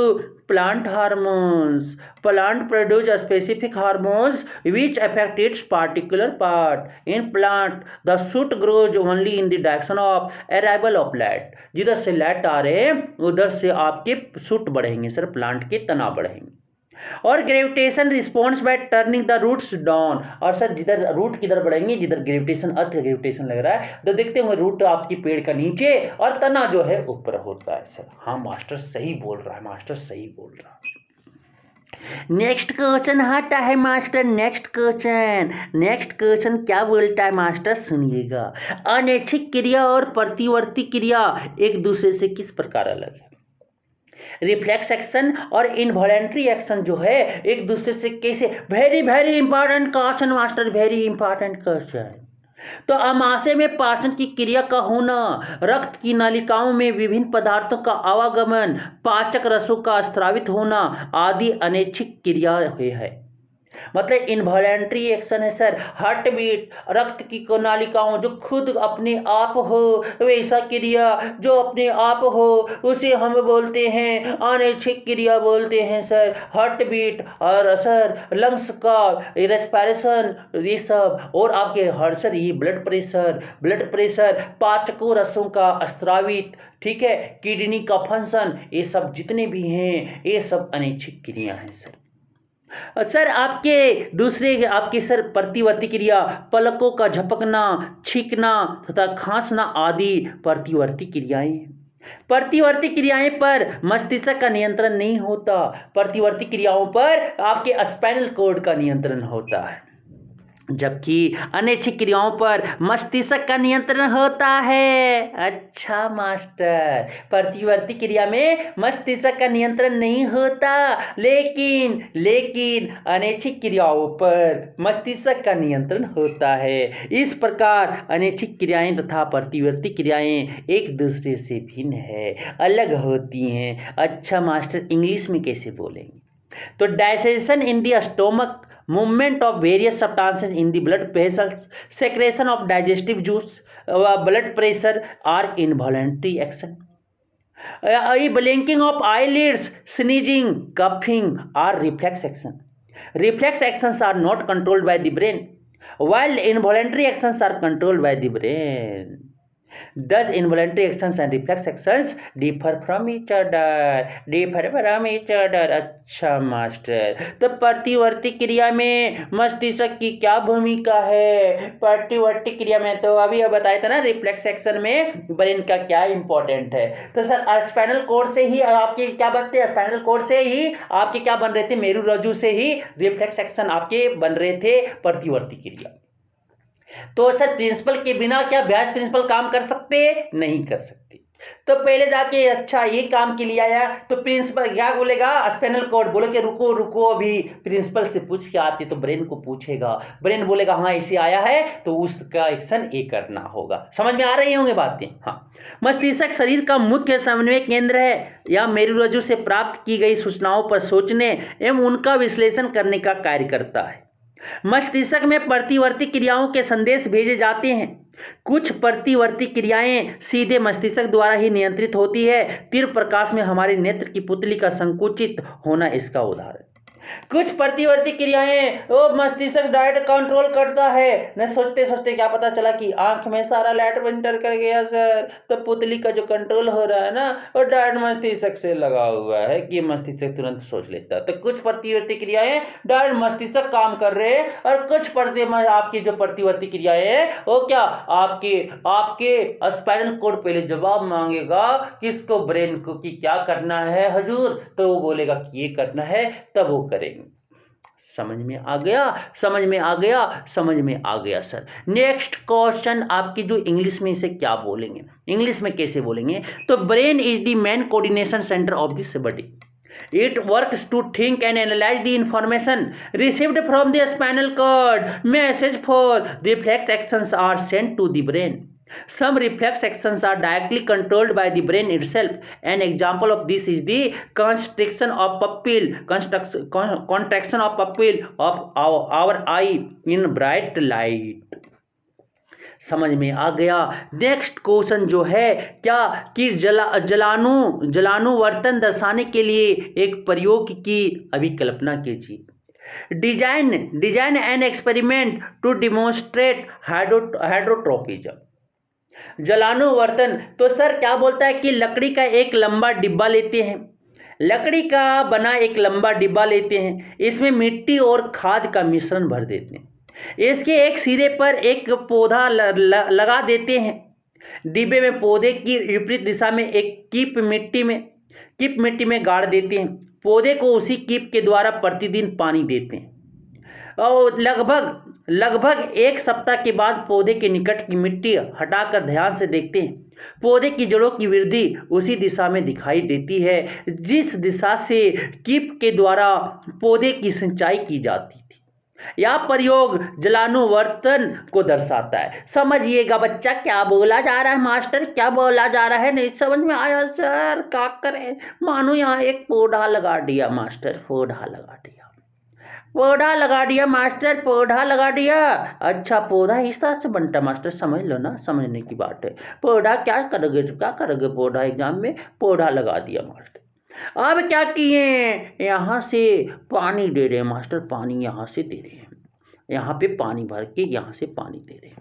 Speaker 1: plant hormones. Plant produce specific hormones which affect its particular part. In plant, the shoot grows only in the direction of arrival of light. जिधर से लाइट आ रहे हैं उधर से आपके शूट बढ़ेंगे सर, प्लांट के तना बढ़ेंगे। और gravitation response by turning the roots down. और सर जिधर रूट किधर बढ़ेंगे, जिधर ग्रेविटेशन अर्थ ग्रेविटेशन लग रहा है तो देखते होंगे रूट आपकी पेड़ का नीचे और तना जो है ऊपर होता है। सर हाँ मास्टर सही बोल रहा है, मास्टर सही बोल रहा है। नेक्स्ट क्वेश्चन आता है मास्टर, नेक्स्ट क्वेश्चन क्या बोलता है मास्टर सुनिएगा। अनैच्छिक क्रिया और प्रतिवर्ती क्रिया एक दूसरे से किस प्रकार अलग है? रिफ्लेक्स एक्शन और इनवॉलेंट्री एक्शन जो है एक दूसरे से कैसे, very important question master, very important question. तो आमाशय में पाचन की क्रिया का होना, रक्त की नलिकाओं में विभिन्न पदार्थों का आवागमन, पाचक रसों का स्रावित होना आदि अनैच्छिक क्रिया है। मतलब इनवॉलेंट्री एक्शन है सर, हार्ट बीट, रक्त की नालिकाओं जो खुद अपने आप हो वैसा क्रिया जो अपने आप हो उसे हम बोलते हैं अनैच्छिक क्रिया बोलते हैं सर। हार्ट बीट और सर लंग्स का रेस्पिरेशन ये सब, और आपके हार्ट सर ये ब्लड प्रेशर, पाचकों रसों का स्रावित, ठीक है, किडनी का फंक्शन, ये सब जितने भी हैं ये सब अनैच्छिक क्रिया हैं सर। सर आपके दूसरे आपके सर प्रतिवर्ती क्रिया, पलकों का झपकना, छींकना तथा खांसना आदि प्रतिवर्ती क्रियाएं हैं। प्रतिवर्ती क्रियाएं पर मस्तिष्क का नियंत्रण नहीं होता, प्रतिवर्ती क्रियाओं पर आपके स्पाइनल कॉर्ड का नियंत्रण होता है, जबकि अनैच्छिक क्रियाओं पर मस्तिष्क का नियंत्रण होता है। अच्छा मास्टर, प्रतिवर्ती क्रिया में मस्तिष्क का नियंत्रण नहीं होता, लेकिन अनैच्छिक क्रियाओं पर मस्तिष्क का नियंत्रण होता है। इस प्रकार अनैच्छिक क्रियाएं तथा प्रतिवर्ती क्रियाएं एक दूसरे से भिन्न है, अलग होती हैं। अच्छा मास्टर, इंग्लिश में कैसे बोलेंगे? तो digestion in the stomach, movement of various substances in the blood vessels, secretion of digestive juice, blood pressure are involuntary action. Blinking of eyelids, sneezing, coughing are reflex action. Reflex actions are not controlled by the brain, while involuntary actions are controlled by the brain. Thus involuntary actions and reflex actions differ from each other. अच्छा मास्टर, तो प्रतिवर्ती क्रिया में मस्तिष्क की क्या भूमिका है? प्रतिवर्ती क्रिया में तो अभी बताया था ना, रिफ्लेक्स एक्शन में ब्रेन का क्या इंपॉर्टेंट है। तो सर स्पाइनल कॉर्ड से ही आपके क्या बनते हैं, स्पाइनल कॉर्ड से ही आपके क्या बन रहे थे, मेरुरज्जु से ही रिफ्लेक्स एक्शन आपके बन रहे थे प्रतिवर्ती क्रिया। तो सर प्रिंसिपल के बिना क्या वाइस प्रिंसिपल काम कर सकते? नहीं कर सकते। तो पहले जाके अच्छा ये काम के लिए आया तो प्रिंसिपल क्या बोलेगा, स्पाइनल कॉर्ड बोले कि रुको अभी प्रिंसिपल से पूछ के आते, तो ब्रेन को पूछेगा, ब्रेन बोलेगा हाँ इसे आया है तो उसका एक्शन ये करना होगा। समझ में आ रही होंगे बातें? हाँ, मस्तिष्क शरीर का मुख्य समन्वय केंद्र है, या मेरुरज्जु से प्राप्त की गई सूचनाओं पर सोचने एवं उनका विश्लेषण करने का कार्य करता है। मस्तिष्क में प्रतिवर्ती क्रियाओं के संदेश भेजे जाते हैं। कुछ प्रतिवर्ती क्रियाएं सीधे मस्तिष्क द्वारा ही नियंत्रित होती है। तीव्र प्रकाश में हमारे नेत्र की पुतली का संकुचित होना इसका उदाहरण। कुछ प्रतिवर्ती क्रियाएं वो मस्तिष्क डायरेक्ट कंट्रोल करता है। न सोचते क्या पता चला कि आंख में सारा लाइट एंटर कर गया सर, तो पुतली का जो कंट्रोल हो रहा है ना वो डायरेक्ट मस्तिष्क से लगा हुआ है कि मस्तिष्क तुरंत सोच लेता है। तो कुछ प्रतिवर्ती क्रियाएं डायरेक्ट मस्तिष्क काम कर रहे हैं, और कुछ आपकी जो प्रतिवर्ती क्रियाएं हैं वो क्या आपके स्पाइनल कॉर्ड पहले जवाब मांगेगा किसको, ब्रेन को, कि क्या करना है हजूर, तो वो बोलेगा कि ये करना है, तब वो करेंगे। समझ में आ गया, समझ में आ गया, समझ में आ गया सर। नेक्स्ट क्वेश्चन आपकी जो इंग्लिश में इसे क्या बोलेंगे, इंग्लिश में कैसे बोलेंगे, तो brain is the main coordination centre of this body. It works to think and analyze the information received from the spinal cord. Message for reflex actions are sent to the brain. Some reflex actions are directly controlled by the brain itself. An example of this is the contraction of pupil of our eye in bright light. समझ में आ गया। नेक्स्ट क्वेश्चन जो है क्या कि जलानुवर्तन दर्शाने के लिए एक प्रयोग की अभिकल्पना कीजिए। Design an experiment to demonstrate hydrotropism. जलानुवर्तन, तो सर क्या बोलता है कि लकड़ी का एक लंबा डिब्बा लेते हैं, लकड़ी का बना एक लंबा डिब्बा लेते हैं, इसमें मिट्टी और खाद का मिश्रण भर देते हैं, इसके एक सिरे पर एक पौधा लगा देते हैं, डिब्बे में पौधे की विपरीत दिशा में एक कीप मिट्टी में गाड़ देते हैं, पौधे को उसी कीप के द्वारा प्रतिदिन पानी देते हैं और लगभग एक सप्ताह के बाद पौधे के निकट की मिट्टी हटाकर ध्यान से देखते हैं, पौधे की जड़ों की वृद्धि उसी दिशा में दिखाई देती है जिस दिशा से कीप के द्वारा पौधे की सिंचाई की जाती थी। यह प्रयोग जलानुवर्तन को दर्शाता है। समझिएगा बच्चा क्या बोला जा रहा है, मास्टर क्या बोला जा रहा है, नहीं समझ में आया सर क्या करें। मानो यहाँ एक पौधा लगा दिया मास्टर, पौधा लगा दिया मास्टर, पौधा लगा दिया। अच्छा पौधा इस तरह से बनता मास्टर, समझ लो ना, समझने की बात है। पौधा क्या करोगे पौधा एग्जाम में, पौधा लगा दिया मास्टर। अब क्या किए, यहाँ से पानी दे रहे हैं मास्टर, पानी यहाँ से दे रहे हैं, यहाँ पे पानी भर के यहाँ से पानी दे रहे हैं,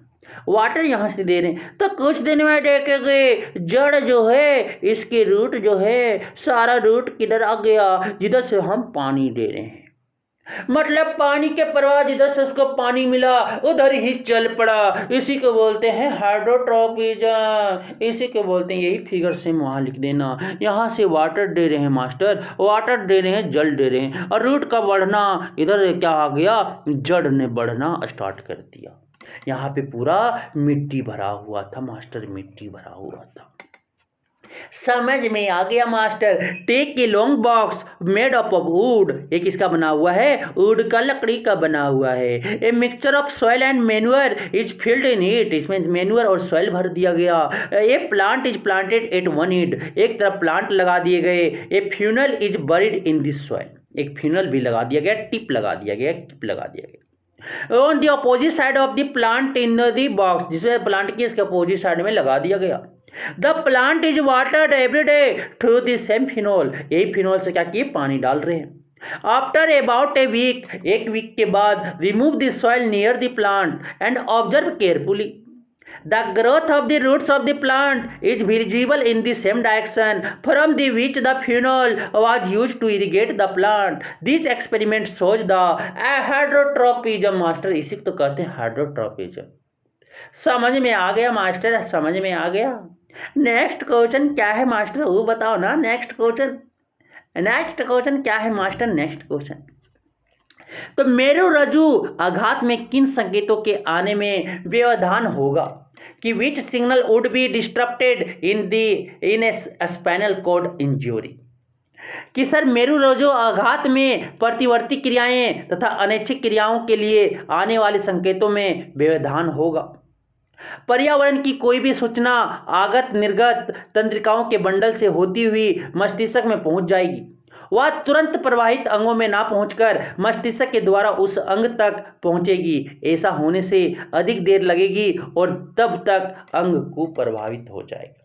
Speaker 1: वाटर यहाँ से दे रहे हैं। तो कुछ दिन में देखेंगे जड़ जो है, इसके रूट जो है, सारा रूट किधर आ गया, जिधर से हम पानी दे रहे हैं, मतलब पानी के प्रवाह जिधर से उसको पानी मिला उधर ही चल पड़ा। इसी को बोलते हैं हाइड्रोट्रोपिज्म, इसी को बोलते हैं, यही फिगर से वहाँ लिख देना। यहाँ से वाटर दे रहे हैं मास्टर, वाटर दे रहे हैं, जल दे रहे हैं, और रूट का बढ़ना इधर क्या आ गया, जड़ ने बढ़ना स्टार्ट कर दिया। यहाँ पे पूरा मिट्टी भरा हुआ था मास्टर, मिट्टी भरा हुआ था। समझ में आ गया master. Take a long box made up of wood, एक इसका बना हुआ है, वुड का, लकड़ी का बना हुआ है। A mixture of soil and manure is filled in it, इसमें मैन्योर और सॉइल भर दिया गया। A plant is planted at one end, एक तरफ प्लांट लगा दिए गए। A funnel is buried in this soil, एक फ्यूनल भी लगा दिया गया, टिप लगा दिया गया, टिप लगा दिया गया। On the opposite side of the plant in the box, जिसमें प्लांट की इसके अपोजिट साइड में लगा दिया गया। The plant is watered every day through the same phenol, यही फिनोल से क्या किए, पानी डाल रहे हैं। After about a week, एक वीक के बाद remove the soil near the plant and observe carefully. The growth of the roots of the plant is visible in the same direction from the which the phenol was used to irrigate the plant. This experiment shows the heterotropism, master इसी को तो कहते हैं heterotropism। समझ में आ गया मास्टर, समझ में आ गया। नेक्स्ट क्वेश्चन क्या है मास्टर, वो बताओ ना। नेक्स्ट क्वेश्चन क्या है मास्टर, नेक्स्ट क्वेश्चन। तो मेरुरज्जु आघात में किन संकेतों के आने में व्यवधान होगा, कि which signal would be disturbed in a spinal cord injury, कि सर मेरुरज्जु आघात में प्रतिवर्ती क्रियाएं तथा अनैच्छिक क्रियाओं के लिए आने वाले संकेतों में व्यवधान होगा। पर्यावरण की कोई भी सूचना आगत निर्गत तंत्रिकाओं के बंडल से होती हुई मस्तिष्क में पहुंच जाएगी, वह तुरंत प्रवाहित अंगों में ना पहुंचकर मस्तिष्क के द्वारा उस अंग तक पहुंचेगी। ऐसा होने से अधिक देर लगेगी और तब तक अंग को प्रभावित हो जाएगा।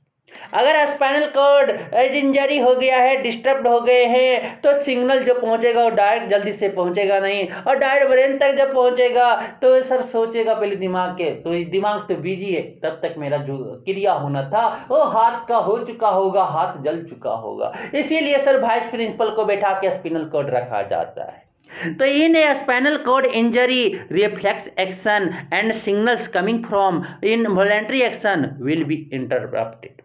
Speaker 1: अगर स्पाइनल कॉर्ड इंजरी हो गया है, डिस्टर्ब हो गए हैं, तो सिग्नल जो पहुंचेगा वो डायरेक्ट जल्दी से पहुंचेगा नहीं, और डायरेक्ट ब्रेन तक जब पहुंचेगा तो सर सोचेगा पहले दिमाग के, तो दिमाग तो बिजी है, तब तक मेरा जो क्रिया होना था वो हाथ का हो चुका होगा, हाथ जल चुका होगा। इसीलिए सर वाइस प्रिंसिपल को बैठा के स्पाइनल कॉर्ड रखा जाता है। तो in spinal cord injury reflex action and signals coming from involuntary action will be interrupted.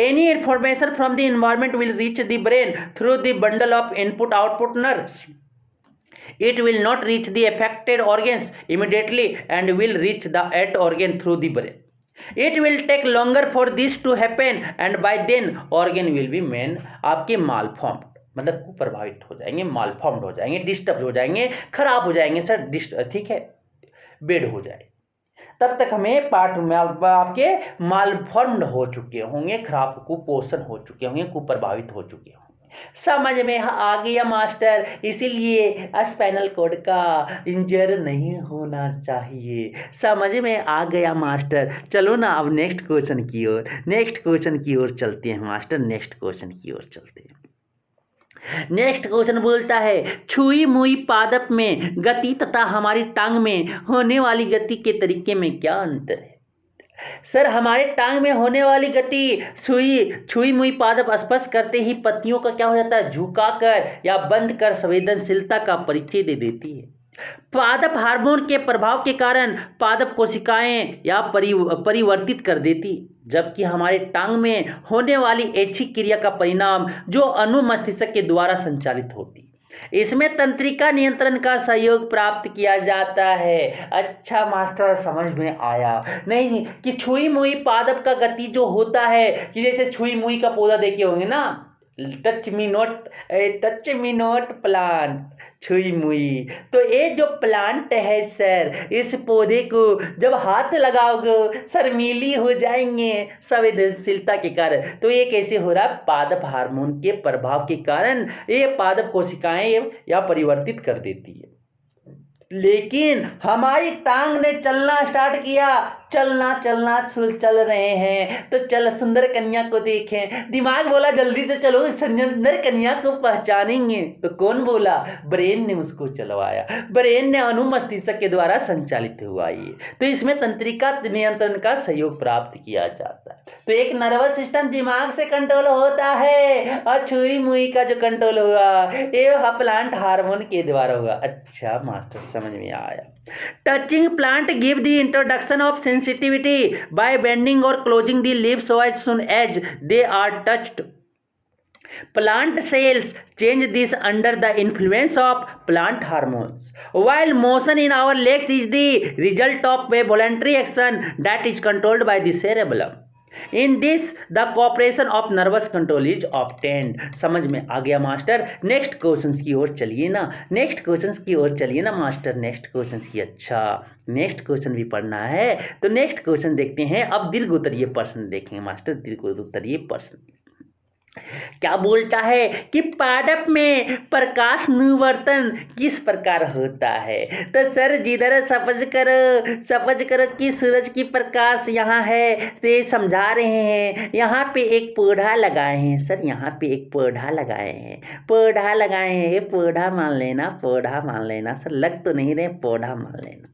Speaker 1: Any information from the environment will reach the brain through the bundle of input-output nerves. It will not reach the affected organs immediately and will reach the at organ through the brain. It will take longer for this to happen and by then organ will be main आपके malformed, मतलब कुप्रभावित हो जाएंगे, malformed हो जाएंगे, डिस्टर्ब हो जाएंगे, खराब हो जाएंगे सर, ठीक है, बेड हो जाए। तब तक हमें पार्ट में आपके मालफॉर्म्ड हो चुके होंगे, खराब कुपोषण हो चुके होंगे, कुप्रभावित हो चुके होंगे। समझ में आ गया मास्टर, इसीलिए स्पाइनल कॉर्ड का इंजर नहीं होना चाहिए। समझ में आ गया मास्टर। चलो ना अब नेक्स्ट क्वेश्चन की ओर चलते हैं मास्टर, नेक्स्ट क्वेश्चन की ओर चलते हैं। नेक्स्ट क्वेश्चन बोलता है, छुई मुई पादप में गति तथा हमारी टांग में होने वाली गति के तरीके में क्या अंतर है? सर, हमारे टांग में होने वाली गति छुई मुई पादप स्पर्श करते ही पत्तियों का क्या हो जाता है, झुकाकर या बंद कर संवेदनशीलता का परिचय दे देती है। पादप हार्मोन के प्रभाव के कारण पादप कोशिकाएं या परिवर्तित कर देती, जबकि हमारे टांग में होने वाली ऐच्छिक क्रिया का परिणाम जो अनुमस्तिष्क के द्वारा संचालित होती, इसमें तंत्रिका नियंत्रण का सहयोग प्राप्त किया जाता है। अच्छा मास्टर, समझ में आया नहीं कि छुई मुई पादप का गति जो होता है, कि जैसे छुई मुई का पौधा देखे होंगे ना, टच मी नॉट प्लांट, छुई मुई, तो ये जो प्लांट है सर, इस पौधे को जब हाथ लगाओगे शर्मीली हो जाएंगे संवेदनशीलता के कारण। तो ये कैसे हो रहा है, पादप हार्मोन के प्रभाव के कारण ये पादप कोशिकाएं या परिवर्तित कर देती है। लेकिन हमारी टांग ने चलना स्टार्ट किया, चल रहे हैं, तो चल सुंदर कन्या को देखें, दिमाग बोला जल्दी से चलो सुंदर कन्या को पहचानेंगे, तो कौन बोला, ब्रेन ने उसको चलवाया, ब्रेन ने अनुमस्तिष्क के द्वारा संचालित हुआ ये। तो इसमें तंत्रिका नियंत्रण का सहयोग प्राप्त किया जाता है। तो एक नर्वस सिस्टम दिमाग से कंट्रोल होता है और छुई मुई का जो कंट्रोल हुआ ये प्लांट हार्मोन के द्वारा हुआ। अच्छा मास्टर, समझ में आया। Touching plant give the introduction of sensitivity by bending और closing the lips as soon as they are touched. Plant cells change this under the influence of plant hormones, while motion in our legs is the result of a voluntary action that is controlled by the cerebellum. In this, the cooperation of nervous control is obtained. समझ में आ गया मास्टर। नेक्स्ट क्वेश्चंस की ओर चलिए ना, मास्टर, नेक्स्ट क्वेश्चंस की। अच्छा, नेक्स्ट क्वेश्चन भी पढ़ना है, तो नेक्स्ट क्वेश्चन देखते हैं। अब दीर्घ उत्तरीय प्रश्न देखेंगे मास्टर, दीर्घ उत्तरीय प्रश्न क्या बोलता है कि पादप में प्रकाश निवर्तन किस प्रकार होता है? तो सर जिधर सपज करो कि सूरज की प्रकाश यहाँ है, तो ये समझा रहे हैं। यहाँ पे एक पौधा लगाए हैं सर, यहाँ पे एक पौधा लगाए हैं, ये पौधा मान लेना सर, लग तो नहीं रहे, पौधा मान लेना।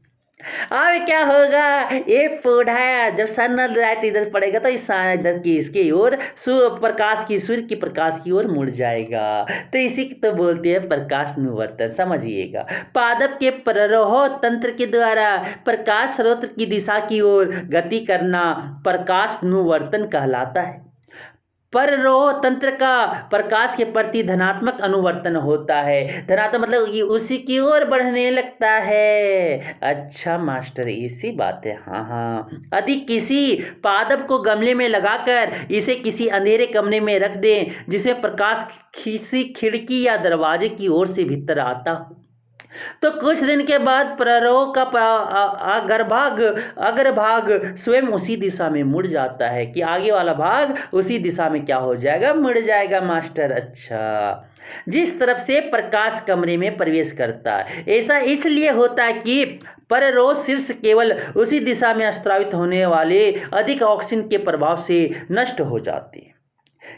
Speaker 1: अब क्या होगा, ये पौधा जब सनलाइट इधर पड़ेगा तो इस इधर की इसकी ओर सूर्य की प्रकाश की ओर मुड़ जाएगा, तो इसी को तो बोलते हैं प्रकाश निवर्तन। समझिएगा, पादप के प्ररोह तंत्र के द्वारा प्रकाश स्रोत की दिशा की ओर गति करना प्रकाश निवर्तन कहलाता है। पररोह तंत्र का प्रकाश के प्रति धनात्मक अनुवर्तन होता है, धनात्मक मतलब कि उसी की ओर बढ़ने लगता है। अच्छा मास्टर, इसी बात है। हाँ, यदि किसी पादप को गमले में लगाकर इसे किसी अंधेरे कमरे में रख दें जिसमें प्रकाश किसी खिड़की या दरवाजे की ओर से भीतर आता हो, तो कुछ दिन के बाद प्ररोह का अग्रभाग स्वयं उसी दिशा में मुड़ जाता है, कि आगे वाला भाग उसी दिशा में क्या हो जाएगा, मुड़ जाएगा मास्टर। अच्छा, जिस तरफ से प्रकाश कमरे में प्रवेश करता है, ऐसा इसलिए होता है कि प्ररोह शीर्ष केवल उसी दिशा में स्रावित होने वाले अधिक ऑक्सीजन के प्रभाव से नष्ट हो जाते हैं,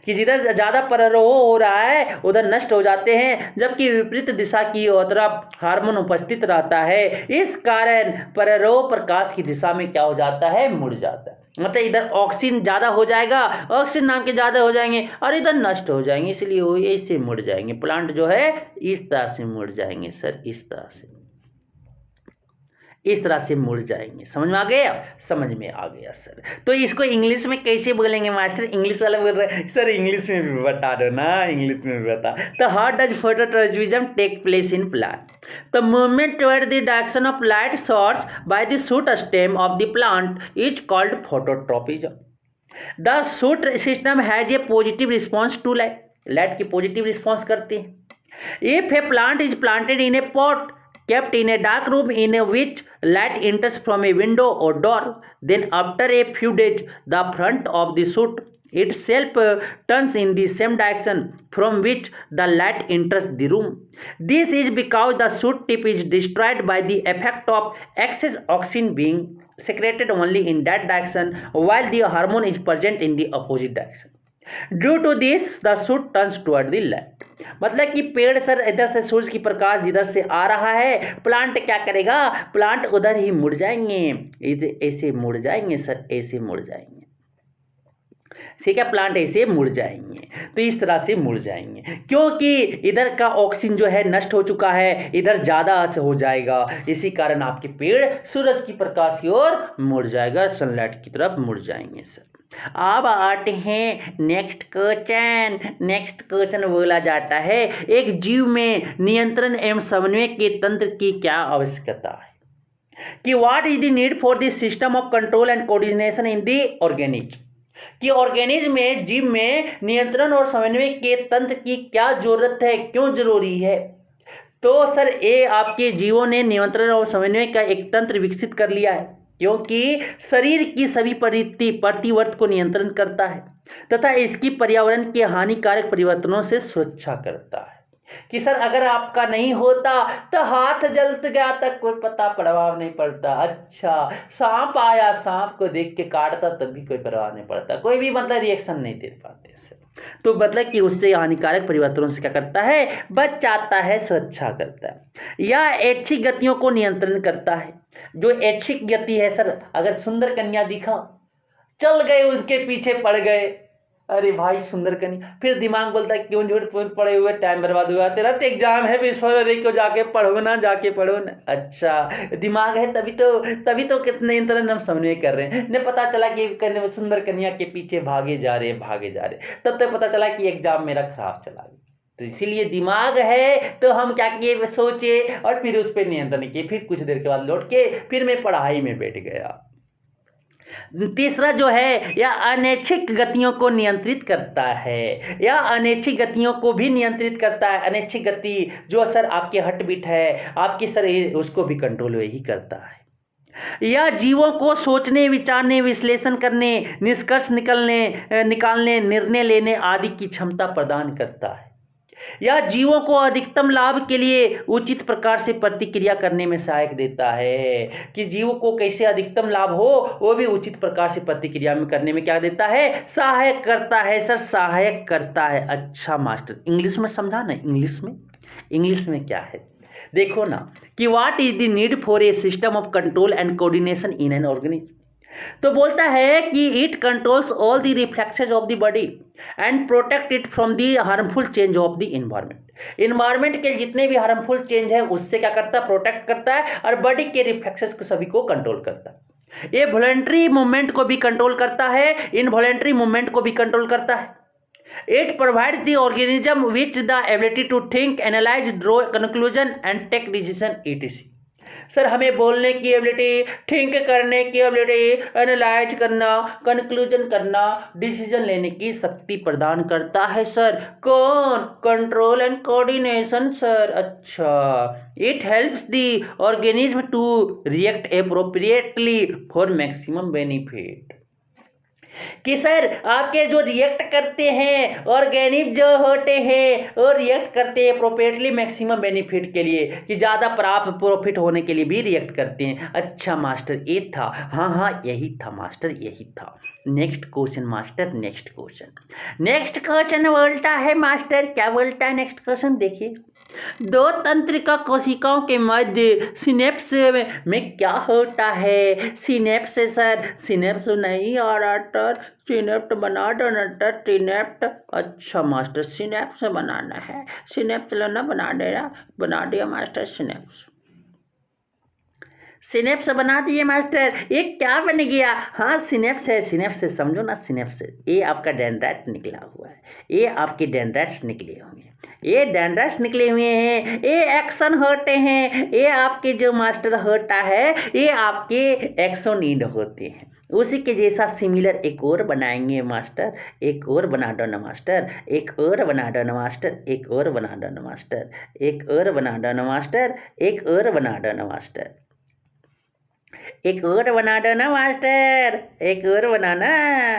Speaker 1: कि जिधर ज़्यादा प्ररोह हो रहा है उधर नष्ट हो जाते हैं, जबकि विपरीत दिशा की तरफ हार्मोन उपस्थित रहता है। इस कारण प्ररोह प्रकाश की दिशा में क्या हो जाता है, मुड़ जाता है। मतलब इधर ऑक्सीजन ज़्यादा हो जाएगा, ऑक्सीजन नाम के ज़्यादा हो जाएंगे और इधर नष्ट हो जाएंगे, इसलिए वो ऐसे मुड़ जाएंगे। प्लांट जो है इस तरह से मुड़ जाएंगे सर, इस तरह से। इस तरह से मुड़ जाएंगे। समझ में आ गया? समझ में आ गया सर। तो इसको इंग्लिश में कैसे बोलेंगे मास्टर? इंग्लिश वाला बोल रहे हैं सर, इंग्लिश में भी बता दो ना, इंग्लिश में भी बता। तो how does phototransmission take place in plant? The movement toward the direction of light source by the shoot stem of the plant is called phototropism. The shoot system has a positive response to light, light की पॉजिटिव रिस्पॉन्स करती है। If a plant is planted in a pot kept in a dark room in which light enters from a window or door, then after a few days the front of the shoot itself turns in the same direction from which the light enters the room. This is because the shoot tip is destroyed by the effect of excess oxygen being secreted only in that direction while the hormone is present in the opposite direction. Due to this the shoot turns toward the light. मतलब कि पेड़ सर इधर से सूरज की प्रकाश जिधर से आ रहा है, प्लांट क्या करेगा? प्लांट उधर ही मुड़ जाएंगे, ऐसे मुड़ जाएंगे सर, ऐसे मुड़ जाएंगे। ठीक है, प्लांट ऐसे मुड़ जाएंगे, तो इस तरह से मुड़ जाएंगे क्योंकि इधर का ऑक्सीजन जो है नष्ट हो चुका है, इधर ज़्यादा से हो जाएगा, इसी कारण आपके पेड़ सूरज की प्रकाश की ओर मुड़ जाएगा, सनलाइट की तरफ मुड़ जाएंगे सर। अब आते हैं नेक्स्ट क्वेश्चन। नेक्स्ट क्वेश्चन बोला जाता है एक जीव में नियंत्रण एवं समन्वय के तंत्र की क्या आवश्यकता है? कि what is the need for the system of control and coordination in the organism? कि ऑर्गेनिज्म में, जीव में नियंत्रण और समन्वय के तंत्र की क्या जरूरत है, क्यों जरूरी है? तो सर ये आपके जीवों ने नियंत्रण और समन्वय का एक तंत्र विकसित कर लिया है क्योंकि शरीर की सभी प्रतिवर्त को नियंत्रण करता है तथा इसकी पर्यावरण के हानिकारक परिवर्तनों से सुरक्षा करता है। कि सर अगर आपका नहीं होता तो हाथ जलत गया तक कोई पता प्रभाव नहीं पड़ता। अच्छा, सांप आया, सांप को देख के काटता तब भी कोई प्रभाव नहीं पड़ता, कोई भी मतलब रिएक्शन नहीं दे पाते सर। तो मतलब कि उससे हानिकारक परिवर्तनों से क्या करता है? बचाता है, सुरक्षा करता है। या ऐच्छिक गतियों को नियंत्रण करता है। जो ऐच्छिक गति है सर, अगर सुंदर कन्या दिखा, चल गए उनके पीछे पड़ गए, अरे भाई सुंदर कन्या, फिर दिमाग बोलता है क्यों झूठ पड़े हुए, टाइम बर्बाद हुआ, तेरा तो एग्जाम है 20 फरवरी को, जाके पढ़ो ना, जाके पढ़ो ना। अच्छा, दिमाग है तभी तो कितने नियंत्रण हम समन्वय कर रहे हैं। ने पता चला कि सुंदर कन्या के पीछे भागे जा रहे, तब तक पता चला कि एग्जाम मेरा खराब चला गया। तो इसीलिए दिमाग है तो हम क्या किए, सोचे और फिर उस पर नियंत्रण किए, फिर कुछ देर के बाद लौट के फिर मैं पढ़ाई में बैठ गया। तीसरा जो है या अनैच्छिक गतियों को नियंत्रित करता है, या अनैच्छिक गतियों को भी नियंत्रित करता है। अनैच्छिक गति जो सर आपके हार्ट बीट है, आपकी सर उसको भी कंट्रोल वही करता है। या जीवों को सोचने, विचारने, विश्लेषण करने, निष्कर्ष निकालने, निर्णय लेने आदि की क्षमता प्रदान करता है। या जीवों को अधिकतम लाभ के लिए उचित प्रकार से प्रतिक्रिया करने में सहायक देता है। कि जीव को कैसे अधिकतम लाभ हो वो भी उचित प्रकार से प्रतिक्रिया में करने में क्या देता है? सहायक करता है सर, सहायक करता है। अच्छा मास्टर, इंग्लिश में समझा ना, इंग्लिश में क्या है देखो ना, कि what is the need for a system of control and coordination in an organism? तो बोलता है कि it controls all the reflexes of the body and protect it from the harmful change of the environment. Environment के जितने भी हार्मफुल चेंज है उससे क्या करता है? प्रोटेक्ट करता है, और बॉडी के रिफ्लेक्सेस को सभी को कंट्रोल करता है। ये वॉलंटरी मूवमेंट को भी कंट्रोल करता है, इनवॉलंटरी मूवमेंट को भी कंट्रोल करता है। It provides the organism which the ability to think, analyse, draw conclusion and take decision etc। Sir हमें बोलने की एबिलिटी, थिंक करने की एबिलिटी, एनालाइज करना, कंक्लूजन करना, डिसीजन लेने की शक्ति प्रदान करता है सर। कौन? Control and coordination sir. अच्छा, it helps the organism to react appropriately for maximum benefit. कि सर आपके जो रिएक्ट करते हैं ऑर्गेनिक जो होते हैं वो रिएक्ट करते हैं अप्रोप्रिएटली मैक्सिमम बेनिफिट के लिए, कि ज़्यादा प्राप्त प्रॉफिट होने के लिए भी रिएक्ट करते हैं। अच्छा मास्टर ये था, हाँ यही था मास्टर, यही था। Next question master, next question बोलता है मास्टर, क्या बोलता है नेक्स्ट क्वेश्चन देखिए। दो तंत्रिका कोशिकाओं के मध्य सिनेप्स में क्या होता है? सिनेप्स सर, सिनेप्स नहीं आ रहा सर, सिनेप्ट बना दो ना सर, सिनेप्ट। अच्छा मास्टर, सिनेप्स बनाना है, सिनेप्स लेना, बना दिया मास्टर सिनेप्स। सिनेप्स बना दिए मास्टर, ये क्या बन गया? हाँ सिनेप्स है, सिनेप्स है, समझो ना सिनेप्स है। ये आपका डेंड्राइट निकला हुआ है, ये आपके डेंड्राइट्स निकले हुए हैं, ये डेंड्राइट्स निकले हुए हैं, ये एक्सन होते हैं, ये आपके जो मास्टर होता है ये आपके एक्सोनिड होते हैं। उसी के जैसा सिमिलर एक और बनाएंगे मास्टर, एक और बना दो ना मास्टर, एक और बना दो ना मास्टर, एक और बना दो ना मास्टर, एक और बना दो ना मास्टर, एक और बना दो ना मास्टर, एक और बना दो ना मास्टर, एक और बनाना।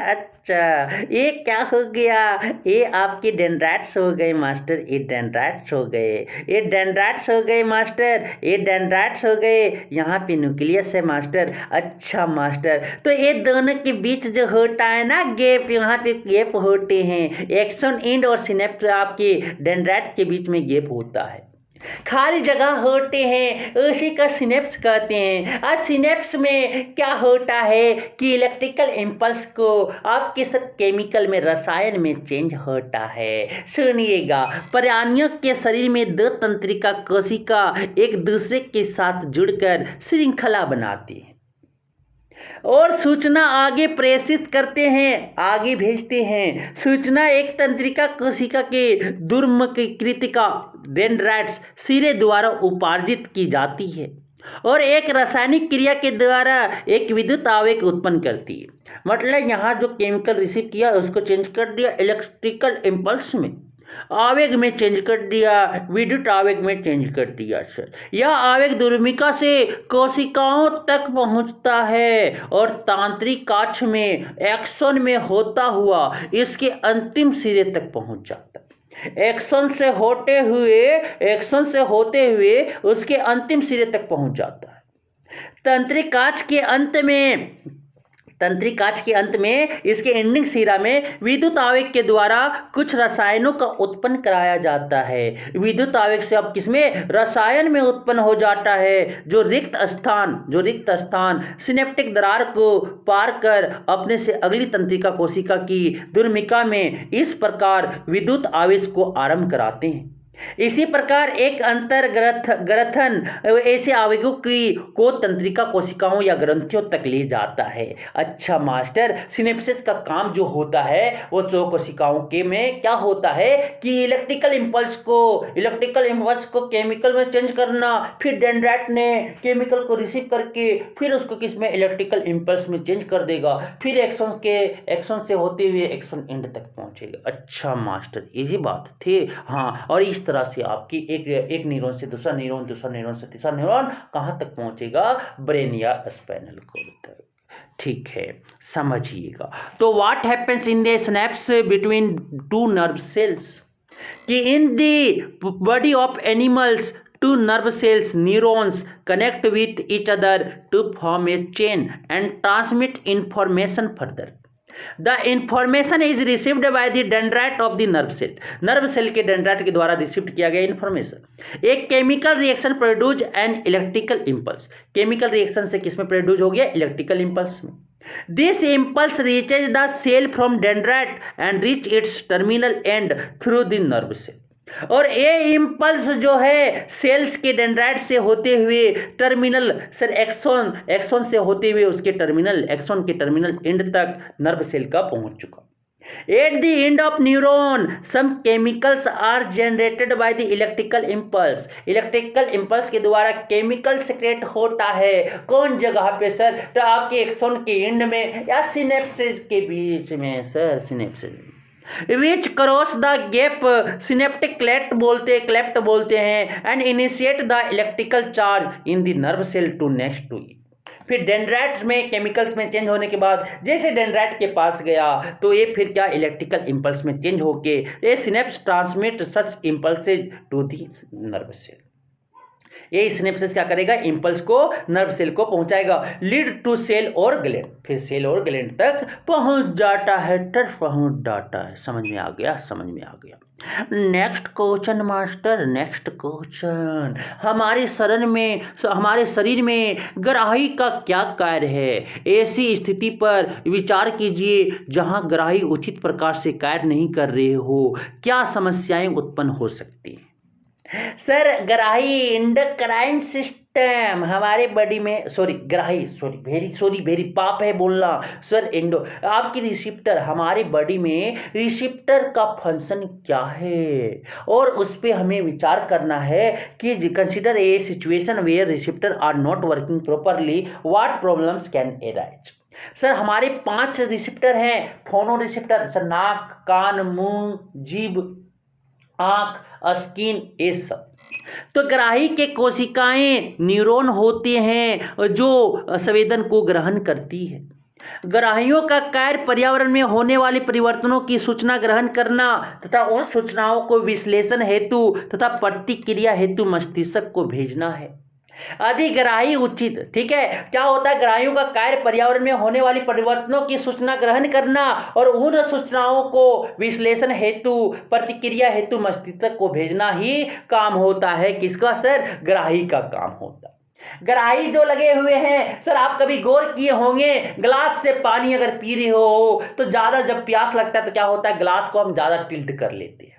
Speaker 1: अच्छा ये क्या हो गया? ये आपके डेंड्राइट्स हो गए मास्टर, ये डेंड्राइट्स हो गए, ये डेंड्राइट्स हो गए मास्टर, ये डेंड्राइट्स हो गए। यहाँ पे न्यूक्लियस है मास्टर। अच्छा मास्टर, तो ये दोनों के बीच जो होता है ना गैप, यहाँ पे गैप होते हैं, एक्सन एंड और सिनेप्स आपके डेंड्राइट के बीच में गैप होता है, खाली जगह होते हैं, उसी का सिनेप्स कहते हैं। आज सिनेप्स में क्या होता है कि इलेक्ट्रिकल इम्पल्स को आपके सब केमिकल में, रसायन में चेंज होता है। सुनिएगा, प्राणियों के शरीर में दो तंत्रिका कोशिका एक दूसरे के साथ जुड़कर श्रृंखला बनाती है और सूचना आगे प्रेषित करते हैं, आगे भेजते हैं। सूचना एक तंत्रिका कोशिका के दुर्मुखीकृतिका डेंड्राइट्स सिरे द्वारा उपार्जित की जाती है और एक रासायनिक क्रिया के द्वारा एक विद्युत आवेग उत्पन्न करती है। मतलब यहाँ जो केमिकल रिसीव किया उसको चेंज कर दिया इलेक्ट्रिकल इम्पल्स में, आवेग में चेंज कर दिया, विद्युत आवेग में चेंज कर दिया सर। यह आवेग दुर्मिका से कोशिकाओं तक पहुंचता है और तांत्रिक काछ में एक्सन में होता हुआ इसके अंतिम सिरे तक पहुंच जाता है। एक्सन से होते हुए उसके अंतिम सिरे तक पहुंच जाता है। तंत्रिक कांच के अंत में इसके एंडिंग सिरा में विद्युत आवेग के द्वारा कुछ रसायनों का उत्पन्न कराया जाता है। विद्युत आवेग से अब किसमें, रसायन में उत्पन्न हो जाता है, जो रिक्त स्थान सिनेप्टिक दरार को पार कर अपने से अगली तंत्रिका कोशिका की दुर्मिका में इस प्रकार विद्युत आवेश को आरंभ कराते हैं। इसी प्रकार एक अंतर्ग्रथन ऐसे आवेगों को तंत्रिका कोशिकाओं या ग्रंथियों तक ले जाता है। अच्छा मास्टर, सिनेप्सिस का काम जो होता है वो तो कोशिकाओं के में क्या होता है कि इलेक्ट्रिकल इम्पल्स को केमिकल में चेंज करना, फिर डेंड्राइट ने केमिकल को रिसीव करके फिर उसको किसमें, इलेक्ट्रिकल इम्पल्स में चेंज कर देगा, फिर एक्शन से होते हुए एक्शन एंड तक पहुंचेगा। अच्छा मास्टर, यही बात थी। हाँ, और इस तरह से आपकी एक न्यूरॉन से दूसरा न्यूरॉन से तीसरा न्यूरॉन कहाँ तक पहुंचेगा, ब्रेन या स्पाइनल कॉर्ड तक। ठीक है, समझिएगा। तो what happens in the synapse between two nerve cells, कि in the body of animals two nerve cells neurons connect with each other to form a chain and transmit information further. The information is received by the dendrite of the nerve cell. Nerve cell के डेंड्राइट के द्वारा रिसीव किया गया इंफॉर्मेशन एक chemical reaction produce and electrical impulse, chemical reaction से किसमें प्रोड्यूस हो गया, इलेक्ट्रिकल इम्पल्स में। This impulse reaches the cell from dendrite and reach its terminal end through the nerve cell. और ये इम्पल्स जो है सेल्स के डेंड्राइट से होते हुए टर्मिनल सर एक्सोन से होते हुए उसके एक्सोन के टर्मिनल एंड तक नर्व सेल का पहुंच चुका। At the end of neuron, some chemicals are generated by the electrical impulse. Electrical impulse के द्वारा केमिकल सेक्रेट होता है, कौन जगह पे सर, तो आपके एक्सोन के एंड में या सिनेप्सिस के बीच में sir, synapses which cross the gap synaptic cleft बोलते हैं and initiate the electrical charge in the nerve cell to next to it. फिर डेंड्राइट्स में केमिकल्स में चेंज होने के बाद जैसे डेंड्राइट के पास गया तो ये फिर क्या, इलेक्ट्रिकल इम्पल्स में चेंज होके ये synapse transmit such impulses to the nerve cell. ये सिनेप्सिस क्या करेगा, इम्पल्स को नर्व सेल को पहुंचाएगा, लीड टू सेल और ग्लैंड, फिर सेल और ग्लैंड तक पहुंच जाता है, समझ में आ गया। Next question master, next question, हमारे शरीर में ग्राही का क्या कार्य है? ऐसी स्थिति पर विचार कीजिए जहां ग्राही उचित प्रकार से कार्य नहीं कर रहे हो, क्या समस्याएं उत्पन्न हो सकती हैं? सर, ग्राही इंडोक्राइन सिस्टम हमारे बॉडी में, सॉरी ग्राही, सॉरी वेरी पाप है बोलना सर, एंडो आपकी रिसेप्टर, हमारे बॉडी में रिसेप्टर का फंक्शन क्या है, और उस पर हमें विचार करना है कि consider a situation where receptor are not working properly, what problems can arise. Sir हमारे 5 रिसेप्टर हैं, फोनो रिसेप्टर, सर नाक, कान, मुंह, जीभ, आंख, स्किन, ये सब। तो ग्राही के कोशिकाएं न्यूरॉन होते हैं जो संवेदन को ग्रहण करती है। ग्राहियों का कार्य पर्यावरण में होने वाले परिवर्तनों की सूचना ग्रहण करना तथा उन सूचनाओं को विश्लेषण हेतु तथा प्रतिक्रिया हेतु मस्तिष्क को भेजना है। अधिग्राही उचित, ठीक है, क्या होता है, ग्राहियों का कार्य पर्यावरण में होने वाली परिवर्तनों की सूचना ग्रहण करना और उन सूचनाओं को विश्लेषण हेतु प्रतिक्रिया हेतु मस्तिष्क को भेजना ही काम होता है। किसका सर? ग्राही का काम होता है। ग्राही जो लगे हुए हैं सर, आप कभी गौर किए होंगे, ग्लास से पानी अगर पी रहे हो तो ज्यादा जब प्यास लगता है तो क्या होता है, ग्लास को हम ज्यादा टिल्ट कर लेते हैं,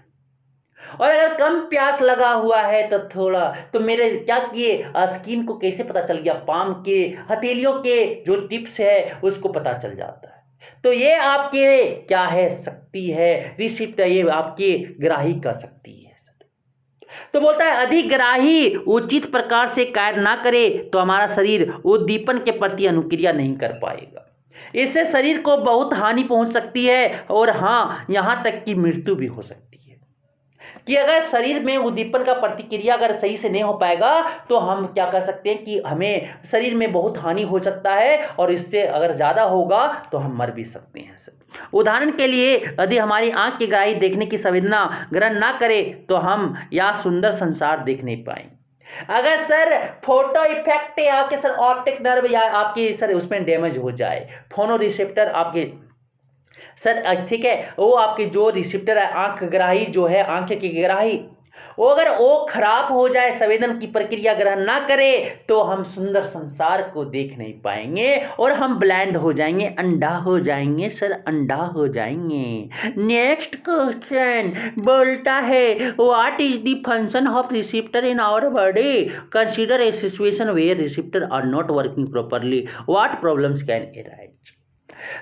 Speaker 1: और अगर कम प्यास लगा हुआ है तो थोड़ा, तो मेरे क्या किए, स्किन को कैसे पता चल गया, पाम के हथेलियों के जो टिप्स है उसको पता चल जाता है। तो ये आपके क्या है, शक्ति है, रिसिप्टर, ये आपके ग्राही का शक्ति है। तो बोलता है अधिग्राही उचित प्रकार से कार्य ना करे तो हमारा शरीर उद्दीपन के प्रति अनुक्रिया नहीं कर पाएगा, इससे शरीर को बहुत हानि पहुंच सकती है, और हाँ, यहां तक कि मृत्यु भी हो सकती है। कि अगर शरीर में उद्दीपन का प्रतिक्रिया अगर सही से नहीं हो पाएगा तो हम क्या कर सकते हैं कि हमें शरीर में बहुत हानि हो सकता है, और इससे अगर ज़्यादा होगा तो हम मर भी सकते हैं सर। उदाहरण के लिए यदि हमारी आंख की ग्राही देखने की संवेदना ग्रहण ना करे तो हम यह सुंदर संसार देख नहीं पाएंगे। अगर सर फोटो इफेक्ट या आपके सर ऑप्टिक नर्व या आपकी सर उसमें डैमेज हो जाए, फोनो रिसेप्टर आपके सर, ठीक है, वो आपके जो रिसेप्टर है आंख ग्राही जो है, आंख की ग्राही, वो अगर वो खराब हो जाए, संवेदन की प्रक्रिया ग्रहण ना करे तो हम सुंदर संसार को देख नहीं पाएंगे और हम ब्लाइंड हो जाएंगे, अंधा हो जाएंगे सर, अंधा हो जाएंगे। नेक्स्ट क्वेश्चन बोलता है what is the function of receptor in our body, consider a situation where receptor are not working properly, what problems can arise.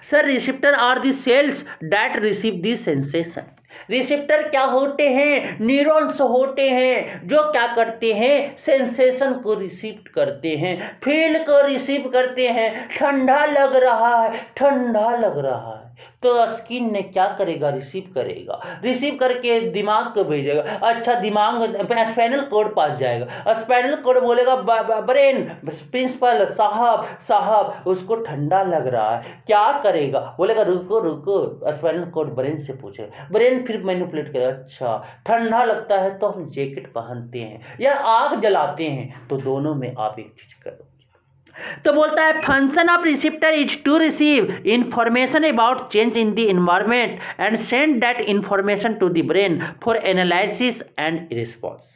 Speaker 1: Sir receptor are the cells that receive the sensation. Receptor क्या होते हैं? न्यूरॉन्स होते हैं जो क्या करते हैं, सेंसेशन को रिसीव करते हैं, फील को रिसीव करते हैं। ठंडा लग रहा है, ठंडा लग रहा है, तो स्किन ने क्या करेगा, रिसीव करेगा, रिसीव करके दिमाग को भेजेगा। अच्छा, दिमाग स्पाइनल कोड पास जाएगा, स्पाइनल कोड बोलेगा ब्रेन, प्रिंसिपल साहब साहब उसको ठंडा लग रहा है, क्या करेगा, बोलेगा रुको रुको, स्पाइनल कोड ब्रेन से पूछेगा, ब्रेन फिर मैनिपुलेट करेगा, अच्छा ठंडा लगता है तो हम जैकेट पहनते हैं या आग जलाते हैं, तो दोनों में आप एक चीज करो। तो बोलता है function of receptor is to receive information about change in the environment and send that information to the brain for analysis and response.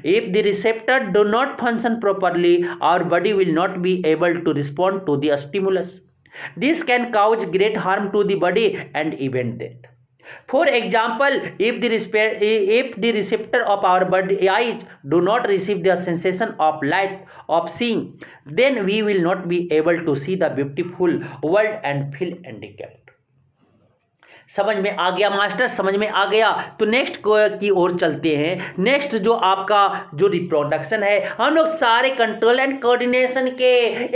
Speaker 1: If the receptor do not function properly, our body will not be able to respond to the stimulus. This can cause great harm to the body and even death. For example, if the receptor of our body eyes do not receive the sensation of light of seeing, then we will not be able to see the beautiful world and feel handicapped. समझ में आ गया मास्टर? समझ में आ गया? तो नेक्स्ट की ओर चलते हैं। नेक्स्ट जो आपका जो रिप्रोडक्शन है, हम लोग सारे कंट्रोल एंड कोऑर्डिनेशन के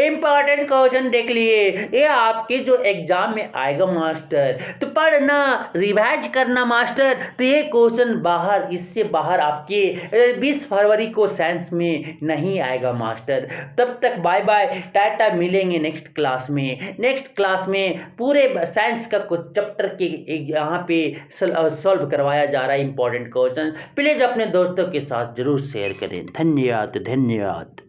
Speaker 1: इंपॉर्टेंट क्वेश्चन देख लिए। ये आपके जो एग्जाम में आएगा मास्टर, तो पढ़ना, रिवाइज करना मास्टर। तो ये क्वेश्चन बाहर, इससे बाहर आपके 20 फरवरी को साइंस में नहीं आएगा मास्टर। तब तक बाय बाय, टाटा, मिलेंगे नेक्स्ट क्लास में। नेक्स्ट क्लास में पूरे साइंस का कुछ चैप्टर के यहाँ पे सॉल्व करवाया जा रहा है इंपॉर्टेंट क्वेश्चन। प्लीज अपने दोस्तों के साथ जरूर शेयर करें। धन्यवाद, धन्यवाद।